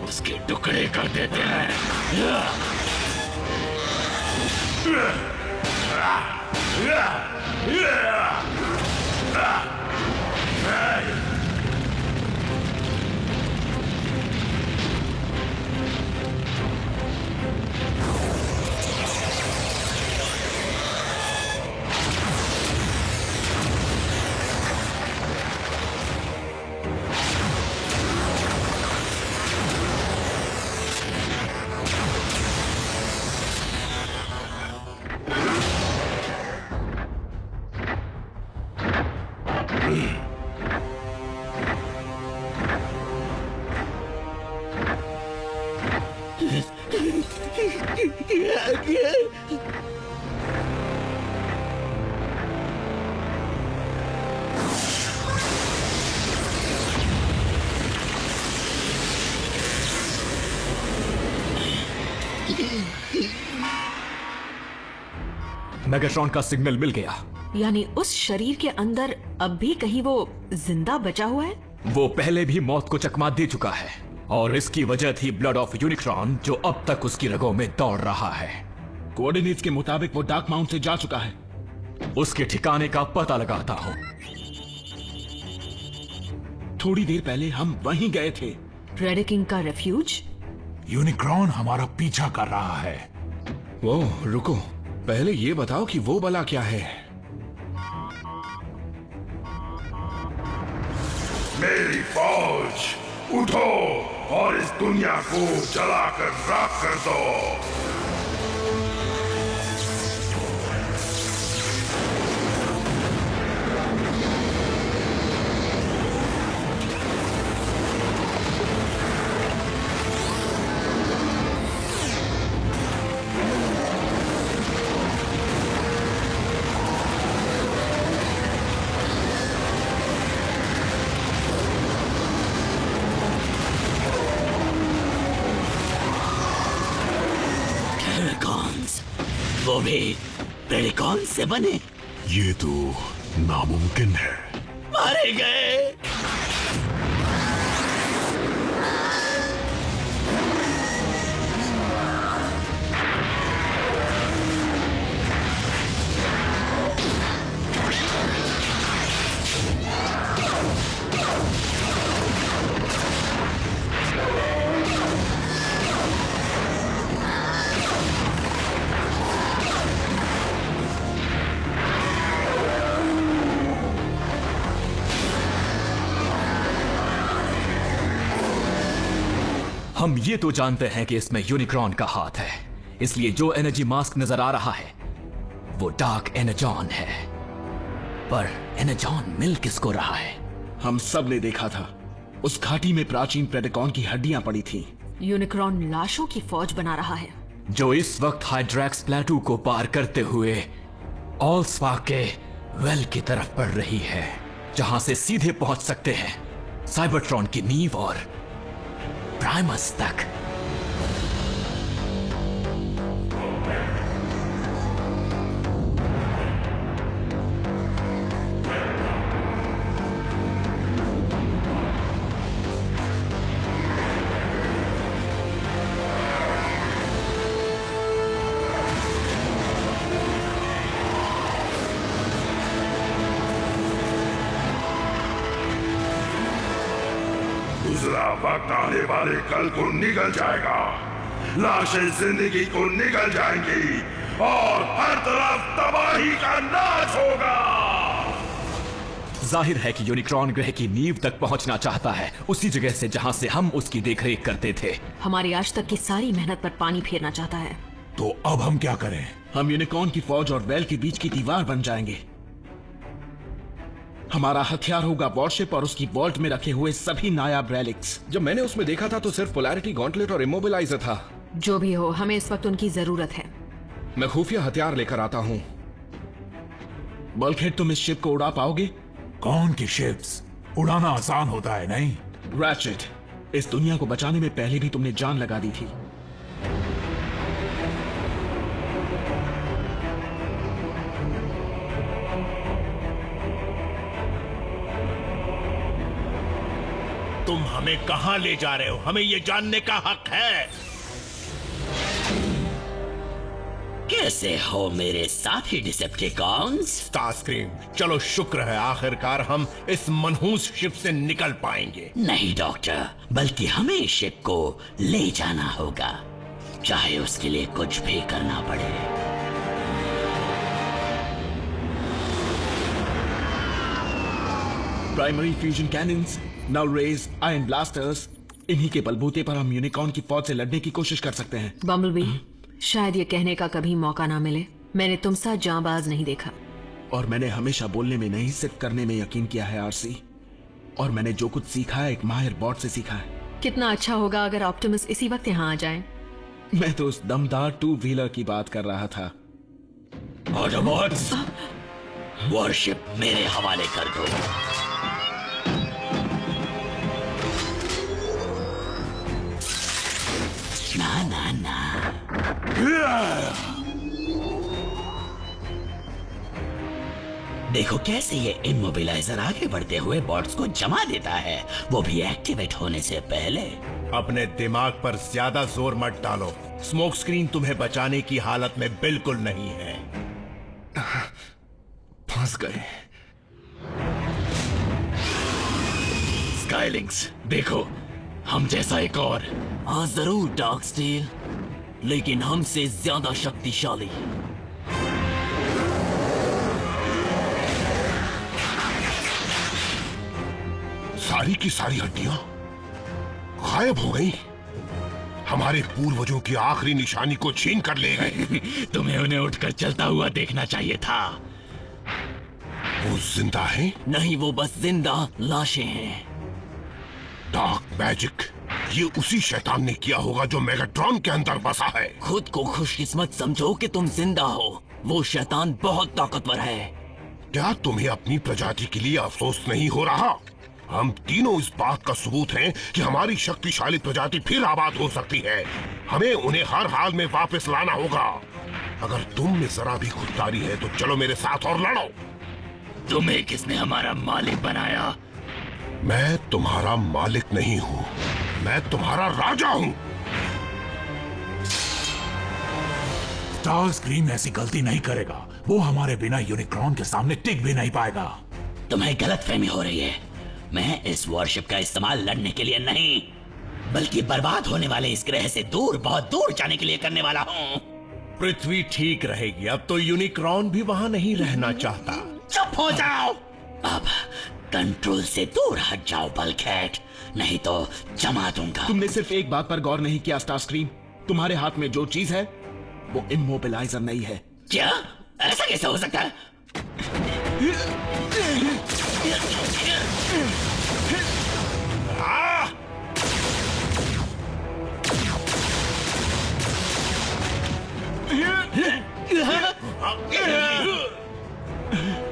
उसके टुकड़े कर देते हैं। मेगाट्रॉन का सिग्नल मिल गया। यानी उस शरीर के अंदर अब भी कहीं वो जिंदा बचा हुआ है? वो पहले भी मौत को चकमा दे चुका है और इसकी वजह थी ब्लड ऑफ यूनिक्रॉन जो अब तक उसकी रगों में दौड़ रहा है। कोऑर्डिनेट्स के मुताबिक वो डार्क माउंट से जा चुका है। उसके ठिकाने का पता लगाता हूं। थोड़ी देर पहले हम वहीं गए थे। प्रेडिकिंग का रेफ्यूज? यूनिक्रॉन हमारा पीछा कर रहा है। वो रुको, पहले ये बताओ कि वो बला क्या है। मेरी फौज, उठो और इस दुनिया को जलाकर राख कर दो। वो भी प्रेडिकॉन से बने? ये तो नामुमकिन है। मारे गए। हम ये तो जानते हैं कि इसमें यूनिक्रॉन का हाथ है, इसलिए जो एनर्जी मास्क नजर आ रहा है वो डार्क एनर्जॉन है। पर एनर्जॉन मिल किसको रहा है? हम सब ने देखा था, उस घाटी में प्राचीन प्रेडिकॉन की हड्डियां पड़ी थी। यूनिक्रॉन लाशों की फौज बना रहा है जो इस वक्त हाइड्रैक्स प्लेटू को पार करते हुए ऑल्सपार्क के वेल की तरफ बढ़ रही है, जहां से सीधे पहुंच सकते हैं साइबरट्रॉन की नींव और प्राइमस तक। दूसरा वक्त आने वाले कल को निकल जाएगा, लाशें जिंदगी को निकल जाएंगी और हर तरफ तबाही का नाश होगा। जाहिर है कि यूनिक्रॉन ग्रह की नींव तक पहुंचना चाहता है, उसी जगह से जहां से हम उसकी देखरेख करते थे। हमारी आज तक की सारी मेहनत पर पानी फेरना चाहता है। तो अब हम क्या करें? हम यूनिकॉर्न की फौज और वेल के बीच की दीवार बन जाएंगे। हमारा हथियार होगा वॉरशिप और उसकी वॉल्ट में रखे हुए सभी नायाब रेलिक्स। जब मैंने उसमें देखा था तो सिर्फ पोलैरिटी गॉन्टलेट और इमोबिलाइजर था। जो भी हो, हमें इस वक्त उनकी जरूरत है। मैं खुफिया हथियार लेकर आता हूँ। बल्कहेड, तुम इस शिप को उड़ा पाओगे? कौन की शिप्स? उड़ाना आसान होता है नहीं? रैचेट, इस दुनिया को बचाने में पहले भी तुमने जान लगा दी थी। तुम हमें कहां ले जा रहे हो? हमें यह जानने का हक है। कैसे हो मेरे साथी डिसेप्टिकॉन्स? स्टारस्क्रीम, चलो शुक्र है आखिरकार हम इस मनहूस शिप से निकल पाएंगे। नहीं डॉक्टर, बल्कि हमें इस शिप को ले जाना होगा, चाहे उसके लिए कुछ भी करना पड़े। प्राइमरी फ्यूजन कैनन्स, नल रेज, आयरन ब्लास्टर्स, इन्हीं के बलबूते पर हम यूनिकॉर्न की फौज से लड़ने की कोशिश कर सकते हैं। बम्बलबी, शायद ये कहने का कभी मौका ना मिले, मैंने तुम सा जांबाज नहीं देखा। और मैंने हमेशा बोलने में नहीं, सिर्फ करने में यकीन किया है आरसी। और मैंने जो कुछ सीखा है एक माहिर बॉट से सीखा है। कितना अच्छा होगा अगर ऑप्टिमस इसी वक्त यहाँ आ जाए। मैं तो उस दमदार 2 व्हीलर की बात कर रहा था। ऑटोबॉट्स, वॉरशिप मेरे हवाले कर दो। ना ना ना। देखो कैसे ये इमोबिलाइजर आगे बढ़ते हुए बॉट्स को जमा देता है, वो भी एक्टिवेट होने से पहले। अपने दिमाग पर ज्यादा जोर मत डालो, स्मोक स्क्रीन तुम्हें बचाने की हालत में बिल्कुल नहीं है। फंस गए। स्काईलिंक्स, देखो हम जैसा एक और। हाँ जरूर डार्क स्टील, लेकिन हमसे ज्यादा शक्तिशाली। सारी की सारी हड्डियां गायब हो गई। हमारे पूर्वजों की आखिरी निशानी को छीन कर ले गए। तुम्हें उन्हें उठकर चलता हुआ देखना चाहिए था। वो जिंदा है? नहीं, वो बस जिंदा लाशें हैं। डार्क मैजिक, ये उसी शैतान ने किया होगा जो मेगाट्रॉन के अंदर बसा है। खुद को खुशकिस्मत समझो कि तुम जिंदा हो, वो शैतान बहुत ताकतवर है। क्या तुम्हें अपनी प्रजाति के लिए अफसोस नहीं हो रहा? हम तीनों इस बात का सबूत हैं कि हमारी शक्तिशाली प्रजाति फिर आबाद हो सकती है। हमें उन्हें हर हाल में वापस लाना होगा। अगर तुम में जरा भी खुददारी है तो चलो मेरे साथ और लड़ो। तुम्हें किसने हमारा मालिक बनाया? मैं तुम्हारा मालिक नहीं हूँ, मैं तुम्हारा राजा हूँ। स्टारस्क्रीम ऐसी गलती नहीं करेगा। वो हमारे बिना यूनिक्रॉन के सामने टिक भी नहीं पाएगा। तुम्हें गलतफहमी हो रही है। मैं इस वॉरशिप का इस्तेमाल लड़ने के लिए नहीं, बल्कि बर्बाद होने वाले इस ग्रह से दूर, बहुत दूर जाने के लिए करने वाला हूँ। पृथ्वी ठीक रहेगी, अब तो यूनिक्रॉन भी वहाँ नहीं रहना चाहता। चुप हो जाओ। अब कंट्रोल से दूर हट जाओ बल्कहेड, नहीं तो जमा दूंगा। तुमने सिर्फ एक बात पर गौर नहीं किया स्टारस्क्रीम, तुम्हारे हाथ में जो चीज है वो इमोबिलाइजर नहीं है। क्या? ऐसा कैसे हो सकता है?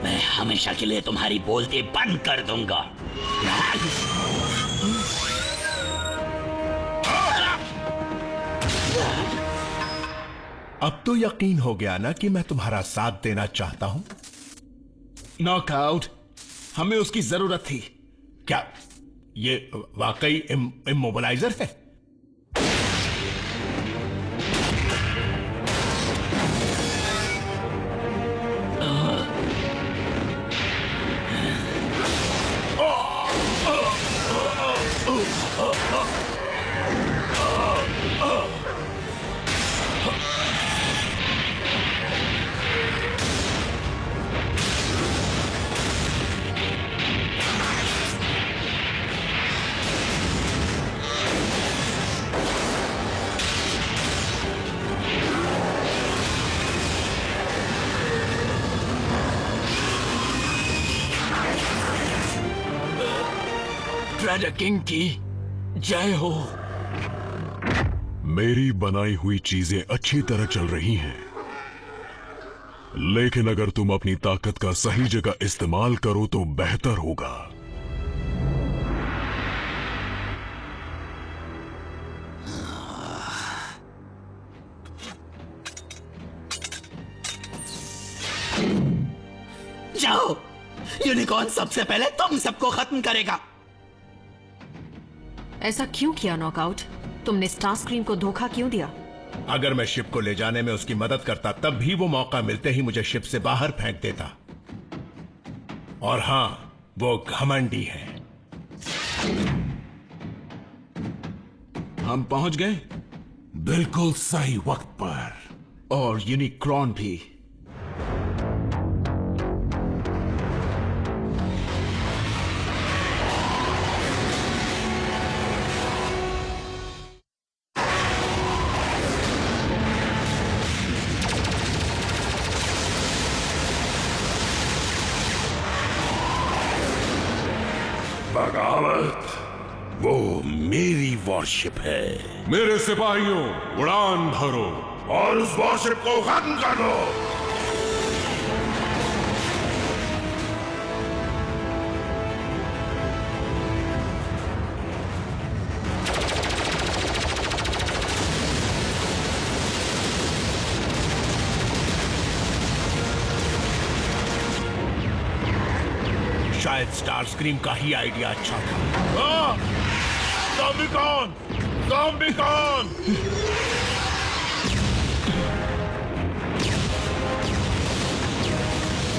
मैं हमेशा के लिए तुम्हारी बोलती बंद कर दूंगा। अब तो यकीन हो गया ना कि मैं तुम्हारा साथ देना चाहता हूं। नॉकआउट, हमें उसकी जरूरत थी। क्या ये वाकई इमोबिलाइजर है? राजा किंग की जय हो। मेरी बनाई हुई चीजें अच्छी तरह चल रही हैं, लेकिन अगर तुम अपनी ताकत का सही जगह इस्तेमाल करो तो बेहतर होगा। जाओ, यूनिकॉर्न सबसे पहले तुम सबको खत्म करेगा। ऐसा क्यों किया नॉकआउट? तुमने स्टारस्क्रीम को धोखा क्यों दिया? अगर मैं शिप को ले जाने में उसकी मदद करता तब भी वो मौका मिलते ही मुझे शिप से बाहर फेंक देता। और हां, वो घमंडी है। हम पहुंच गए बिल्कुल सही वक्त पर। और यूनिक्रॉन भी। बगावत वो मेरी वॉरशिप है। मेरे सिपाहियों, उड़ान भरो और उस वॉरशिप को खत्म कर दो। शायद स्टारस्क्रीम का ही आइडिया अच्छा था। ज़ॉम्बीकॉन! ज़ॉम्बीकॉन!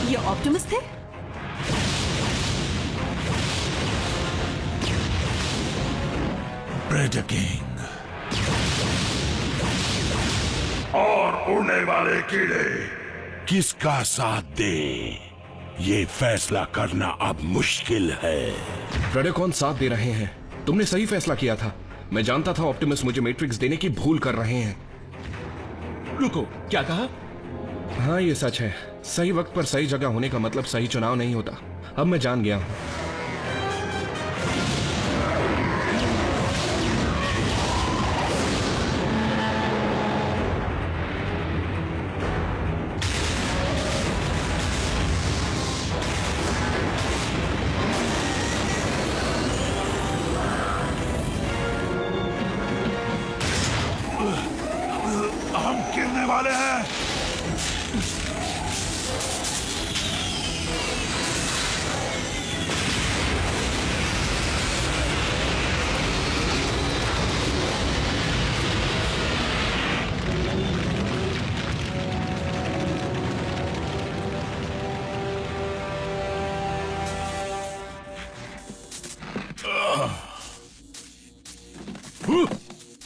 ये ऑप्टिमस थे? प्रेडेटर किंग और उड़ने वाले कीड़े किसका साथ दें, ये फैसला करना अब मुश्किल है। प्रेडेकॉन साथ दे रहे हैं। तुमने सही फैसला किया था। मैं जानता था ऑप्टिमस मुझे मैट्रिक्स देने की भूल कर रहे हैं। रुको, क्या कहा? हाँ, ये सच है। सही वक्त पर सही जगह होने का मतलब सही चुनाव नहीं होता। अब मैं जान गया हूं। हम गिरने वाले हैं।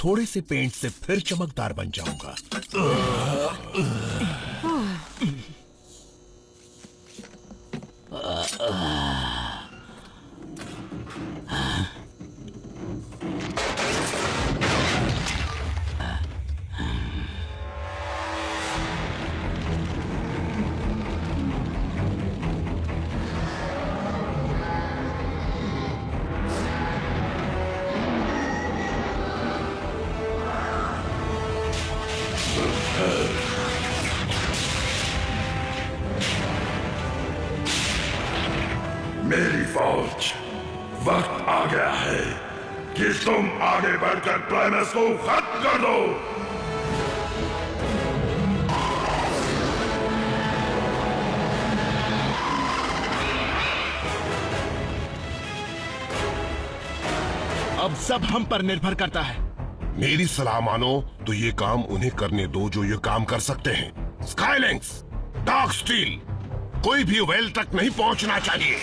थोड़े से पेंट से फिर चमकदार बन जाऊंगा। मेरी फौज, वक्त आ गया है कि तुम आगे बढ़कर प्राइमस को खत्म कर दो। अब सब हम पर निर्भर करता है। मेरी सलाह मानो तो ये काम उन्हें करने दो जो ये काम कर सकते हैं। स्काईलिंक्स, डार्क स्टील, कोई भी वेल तक नहीं पहुंचना चाहिए।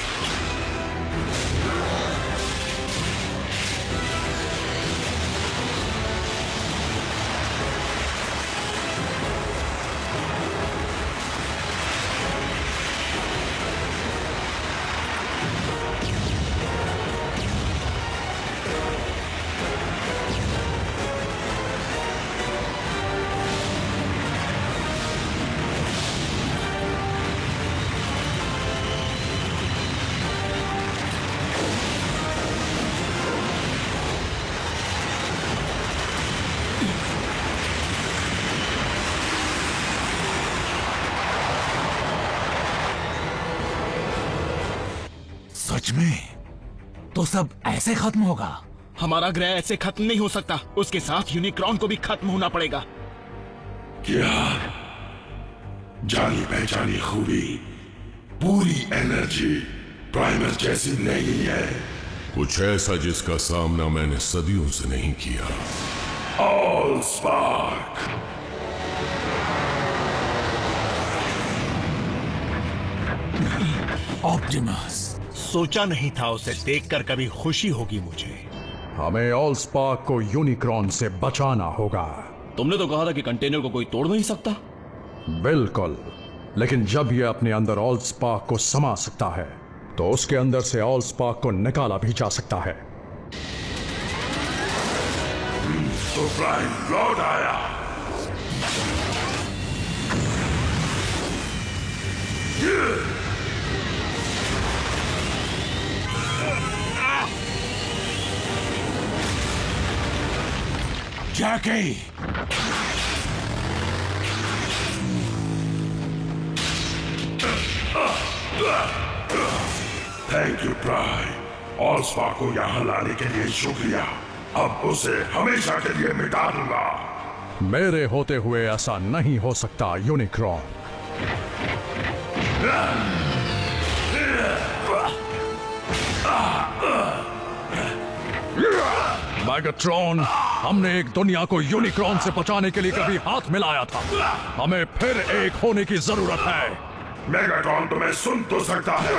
सच में? तो सब ऐसे खत्म होगा? हमारा ग्रह ऐसे खत्म नहीं हो सकता, उसके साथ यूनिक्रॉन को भी खत्म होना पड़ेगा। क्या जानी पहचानी खूबी, पूरी एनर्जी प्राइमस जैसी नहीं है। कुछ ऐसा जिसका सामना मैंने सदियों से नहीं किया। All spark. ऑप्टिमस, सोचा नहीं था उसे देखकर कभी खुशी होगी मुझे। हमें ऑल स्पार्क को यूनिक्रॉन से बचाना होगा। तुमने तो कहा था कि कंटेनर को कोई तोड़ नहीं सकता। बिल्कुल, लेकिन जब यह अपने अंदर ऑल स्पार्क को समा सकता है तो उसके अंदर से ऑल स्पार्क को निकाला भी जा सकता है। तो प्राइम लौट आया। Jackie, thank you Prime. AllSpark को यहाँ लाने के लिए शुक्रिया। अब उसे हमेशा के लिए मिटा दूंगा। मेरे होते हुए ऐसा नहीं हो सकता यूनिक्रॉन। मैगाट्रॉन, हमने एक दुनिया को यूनिक्रॉन से बचाने के लिए कभी हाथ मिलाया था। हमें फिर एक होने की जरूरत है। मेगाट्रॉन तुम्हें सुन तो सकता है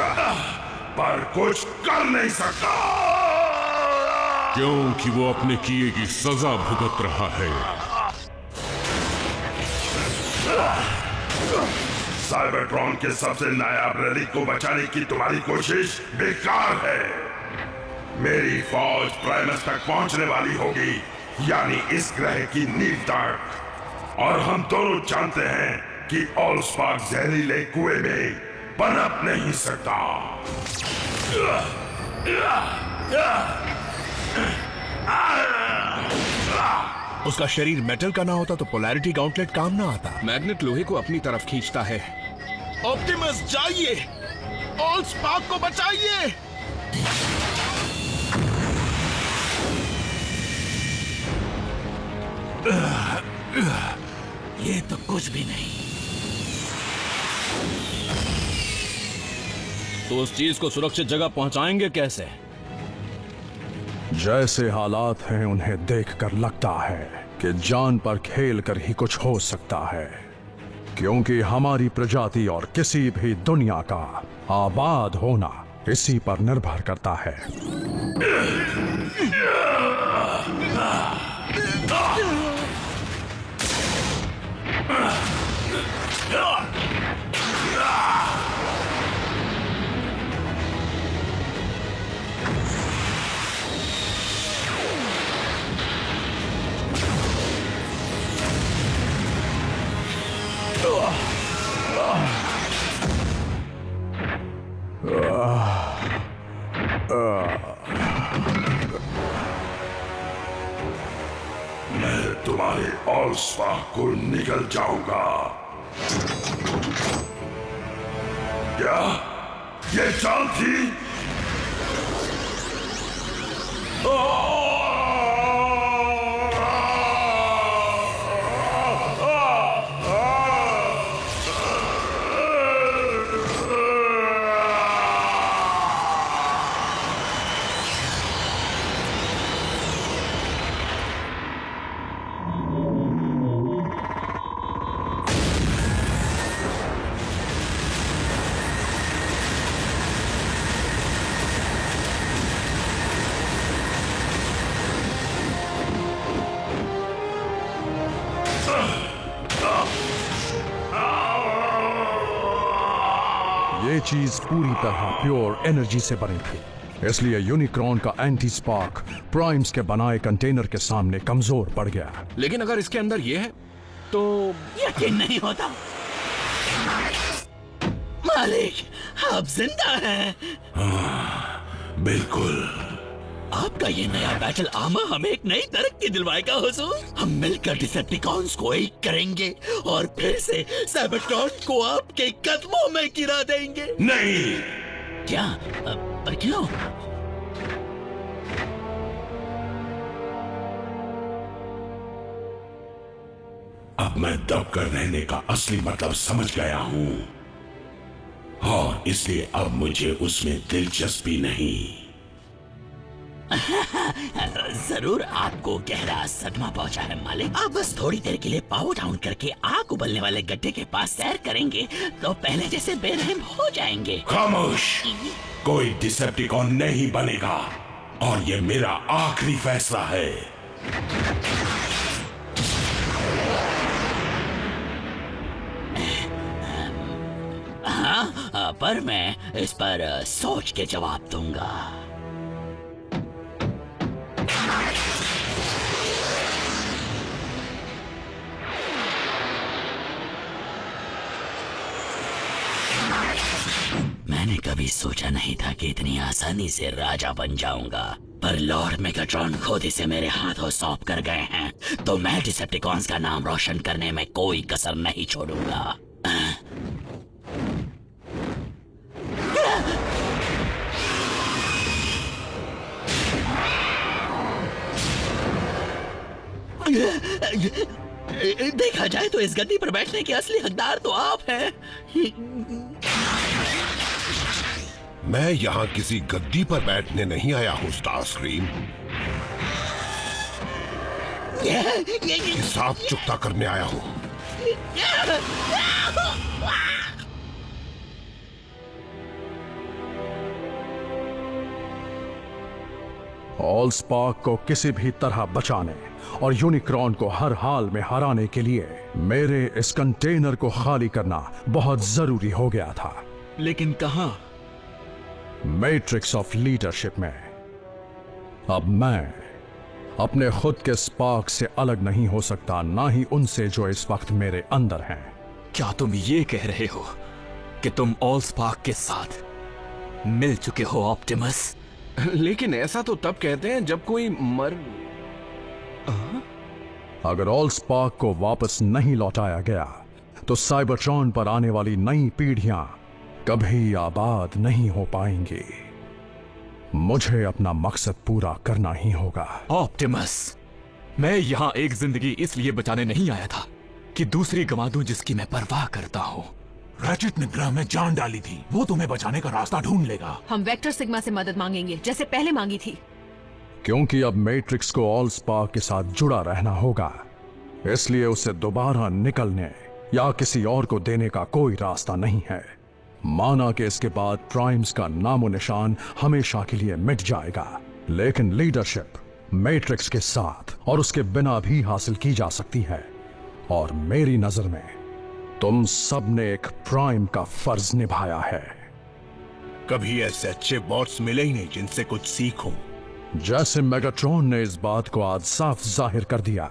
पर कुछ कर नहीं सकता, क्योंकि वो अपने किए की सजा भुगत रहा है। साइबरट्रॉन के सबसे नायाब रेलिक को बचाने की तुम्हारी कोशिश बेकार है। मेरी फौज प्राइमस तक पहुंचने वाली होगी, यानी इस ग्रह की नींव तक। और हम दोनों जानते हैं कि ऑल स्पार्क जहरीले कुएं में पनप नहीं सकता। उसका शरीर मेटल का ना होता तो पोलैरिटी गाउंटलेट काम ना आता। मैग्नेट लोहे को अपनी तरफ खींचता है। ऑप्टिमस जाइए, ऑल स्पार्क को बचाइए। ये तो कुछ भी नहीं। तो उस चीज को सुरक्षित जगह पहुंचाएंगे कैसे? जैसे हालात हैं उन्हें देखकर लगता है कि जान पर खेल कर ही कुछ हो सकता है, क्योंकि हमारी प्रजाति और किसी भी दुनिया का आबाद होना इसी पर निर्भर करता है। मैं तुम्हारे ऑल स्पार्क को निकल जाऊंगा। क्या ये चाल थी? ये चीज पूरी तरह प्योर एनर्जी से बनी थी, इसलिए यूनिक्रॉन का एंटी स्पार्क प्राइम्स के बनाए कंटेनर के सामने कमजोर पड़ गया। लेकिन अगर इसके अंदर ये है तो यकीन नहीं होता। मालिक, आप जिंदा हैं। बिल्कुल। आपका ये नया बैटल आर्मर हमें एक नई तरक्की दिलवाएगा हुजूर। हम मिलकर डिसेप्टिकॉन्स को एक करेंगे और फिर से साइबरट्रॉन को आपके कदमों में गिरा देंगे। नहीं, क्या? पर क्यों? अब मैं दब कर रहने का असली मतलब समझ गया हूं और इसलिए अब मुझे उसमें दिलचस्पी नहीं। जरूर आपको गहरा सदमा पहुंचा है मालिक। आप बस थोड़ी देर के लिए पावर डाउन करके आग उबलने वाले गड्ढे के पास सैर करेंगे तो पहले जैसे बेरहम हो जाएंगे। खामोश! कोई डिसेप्टिकॉन नहीं बनेगा और ये मेरा आखिरी फैसला है। हाँ, पर मैं इस पर सोच के जवाब दूंगा। मैंने कभी सोचा नहीं था कि इतनी आसानी से राजा बन जाऊंगा, पर लॉर्ड मेगाट्रॉन खुद इसे मेरे हाथों सौंप कर गए हैं, तो मैं डिसेप्टिकॉन्स का नाम रोशन करने में कोई कसर नहीं छोड़ूंगा। देखा जाए तो इस गद्दी पर बैठने के असली हकदार तो आप हैं। मैं यहाँ किसी गद्दी पर बैठने नहीं आया हूँ स्टारस्क्रीम। हिसाब चुकता करने आया हूँ। ऑलस्पार्क को किसी भी तरह बचाने और यूनिक्रॉन को हर हाल में हराने के लिए मेरे इस कंटेनर को खाली करना बहुत जरूरी हो गया था। लेकिन कहां? मैट्रिक्स ऑफ लीडरशिप में। अब मैं अपने खुद के स्पार्क से अलग नहीं हो सकता, ना ही उनसे जो इस वक्त मेरे अंदर हैं। क्या तुम ये कह रहे हो कि तुम ऑलस्पार्क के साथ मिल चुके हो ऑप्टिमस? लेकिन ऐसा तो तब कहते हैं जब कोई मर... अगर ऑलस्पार्क को वापस नहीं लौटाया गया तो साइबरट्रॉन पर आने वाली नई पीढ़ियां कभी आबाद नहीं हो पाएंगी। मुझे अपना मकसद पूरा करना ही होगा। ऑप्टिमस, मैं यहां एक जिंदगी इसलिए बचाने नहीं आया था कि दूसरी गंवा दूं जिसकी मैं परवाह करता हूं। रैचेट ने ग्रह में जान डाली थी, वो तुम्हें बचाने का रास्ता ढूंढ लेगा। हम वेक्टर सिग्मा से मदद मांगेंगे जैसे पहले मांगी थी। क्योंकि अब मैट्रिक्स को ऑलस्पार्क के साथ जुड़ा रहना होगा, इसलिए उसे दोबारा निकलने या किसी और को देने का कोई रास्ता नहीं है। माना कि इसके बाद प्राइम्स का नामो निशान हमेशा के लिए मिट जाएगा, लेकिन लीडरशिप मैट्रिक्स के साथ और उसके बिना भी हासिल की जा सकती है। और मेरी नजर में तुम सब ने एक प्राइम का फर्ज निभाया है। कभी ऐसे अच्छे बॉट्स मिले ही नहीं जिनसे कुछ सीखूं। जैसे मेगाट्रॉन ने इस बात को आज साफ जाहिर कर दिया,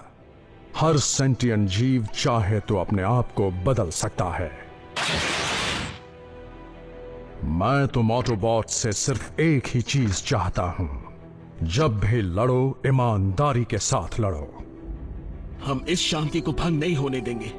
हर सेंटिएंट जीव चाहे तो अपने आप को बदल सकता है। मैं तुम ऑटोबॉट से सिर्फ एक ही चीज चाहता हूं, जब भी लड़ो ईमानदारी के साथ लड़ो। हम इस शांति को भंग नहीं होने देंगे।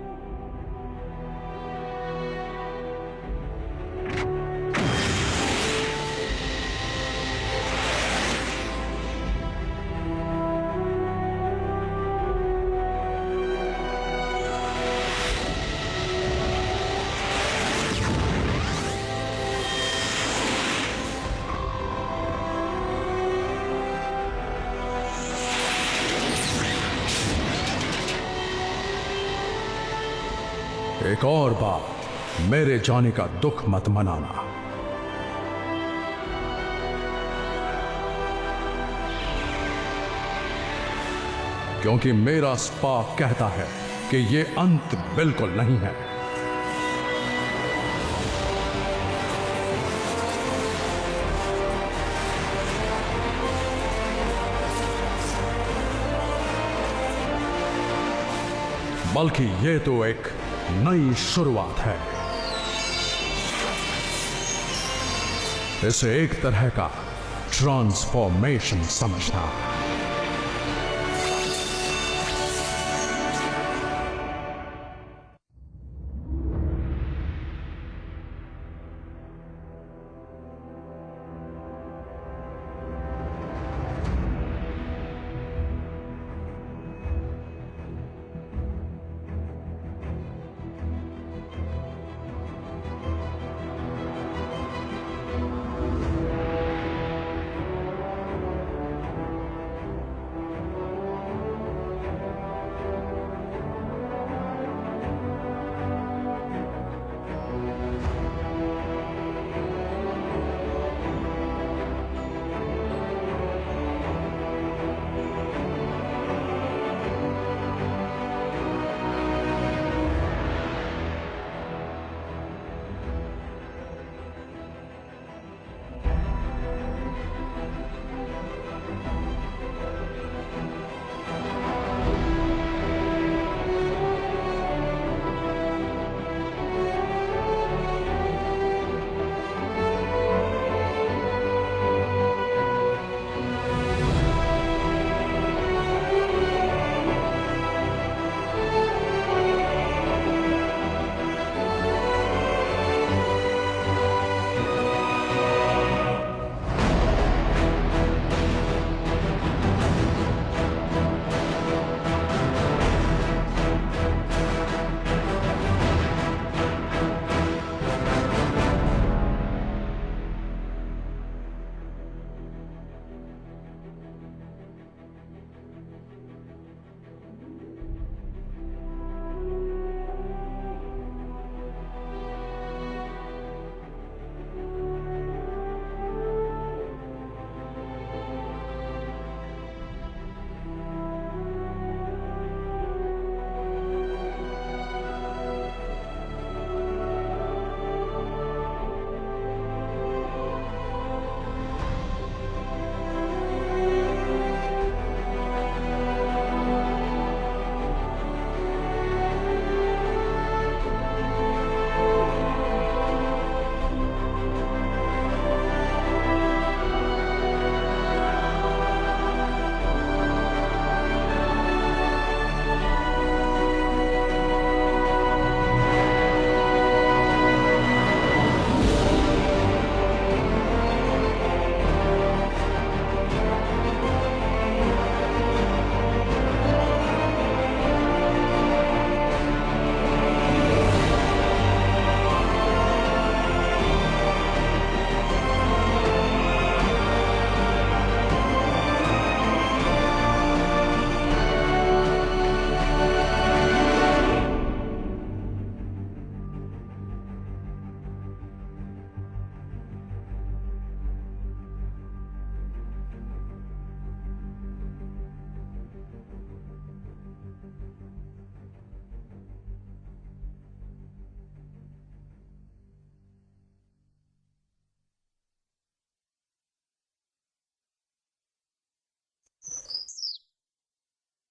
एक और बात, मेरे जाने का दुख मत मनाना। क्योंकि मेरा स्पार्क कहता है कि ये अंत बिल्कुल नहीं है। बल्कि ये तो एक नई शुरुआत है। इसे एक तरह का ट्रांसफॉर्मेशन समझना।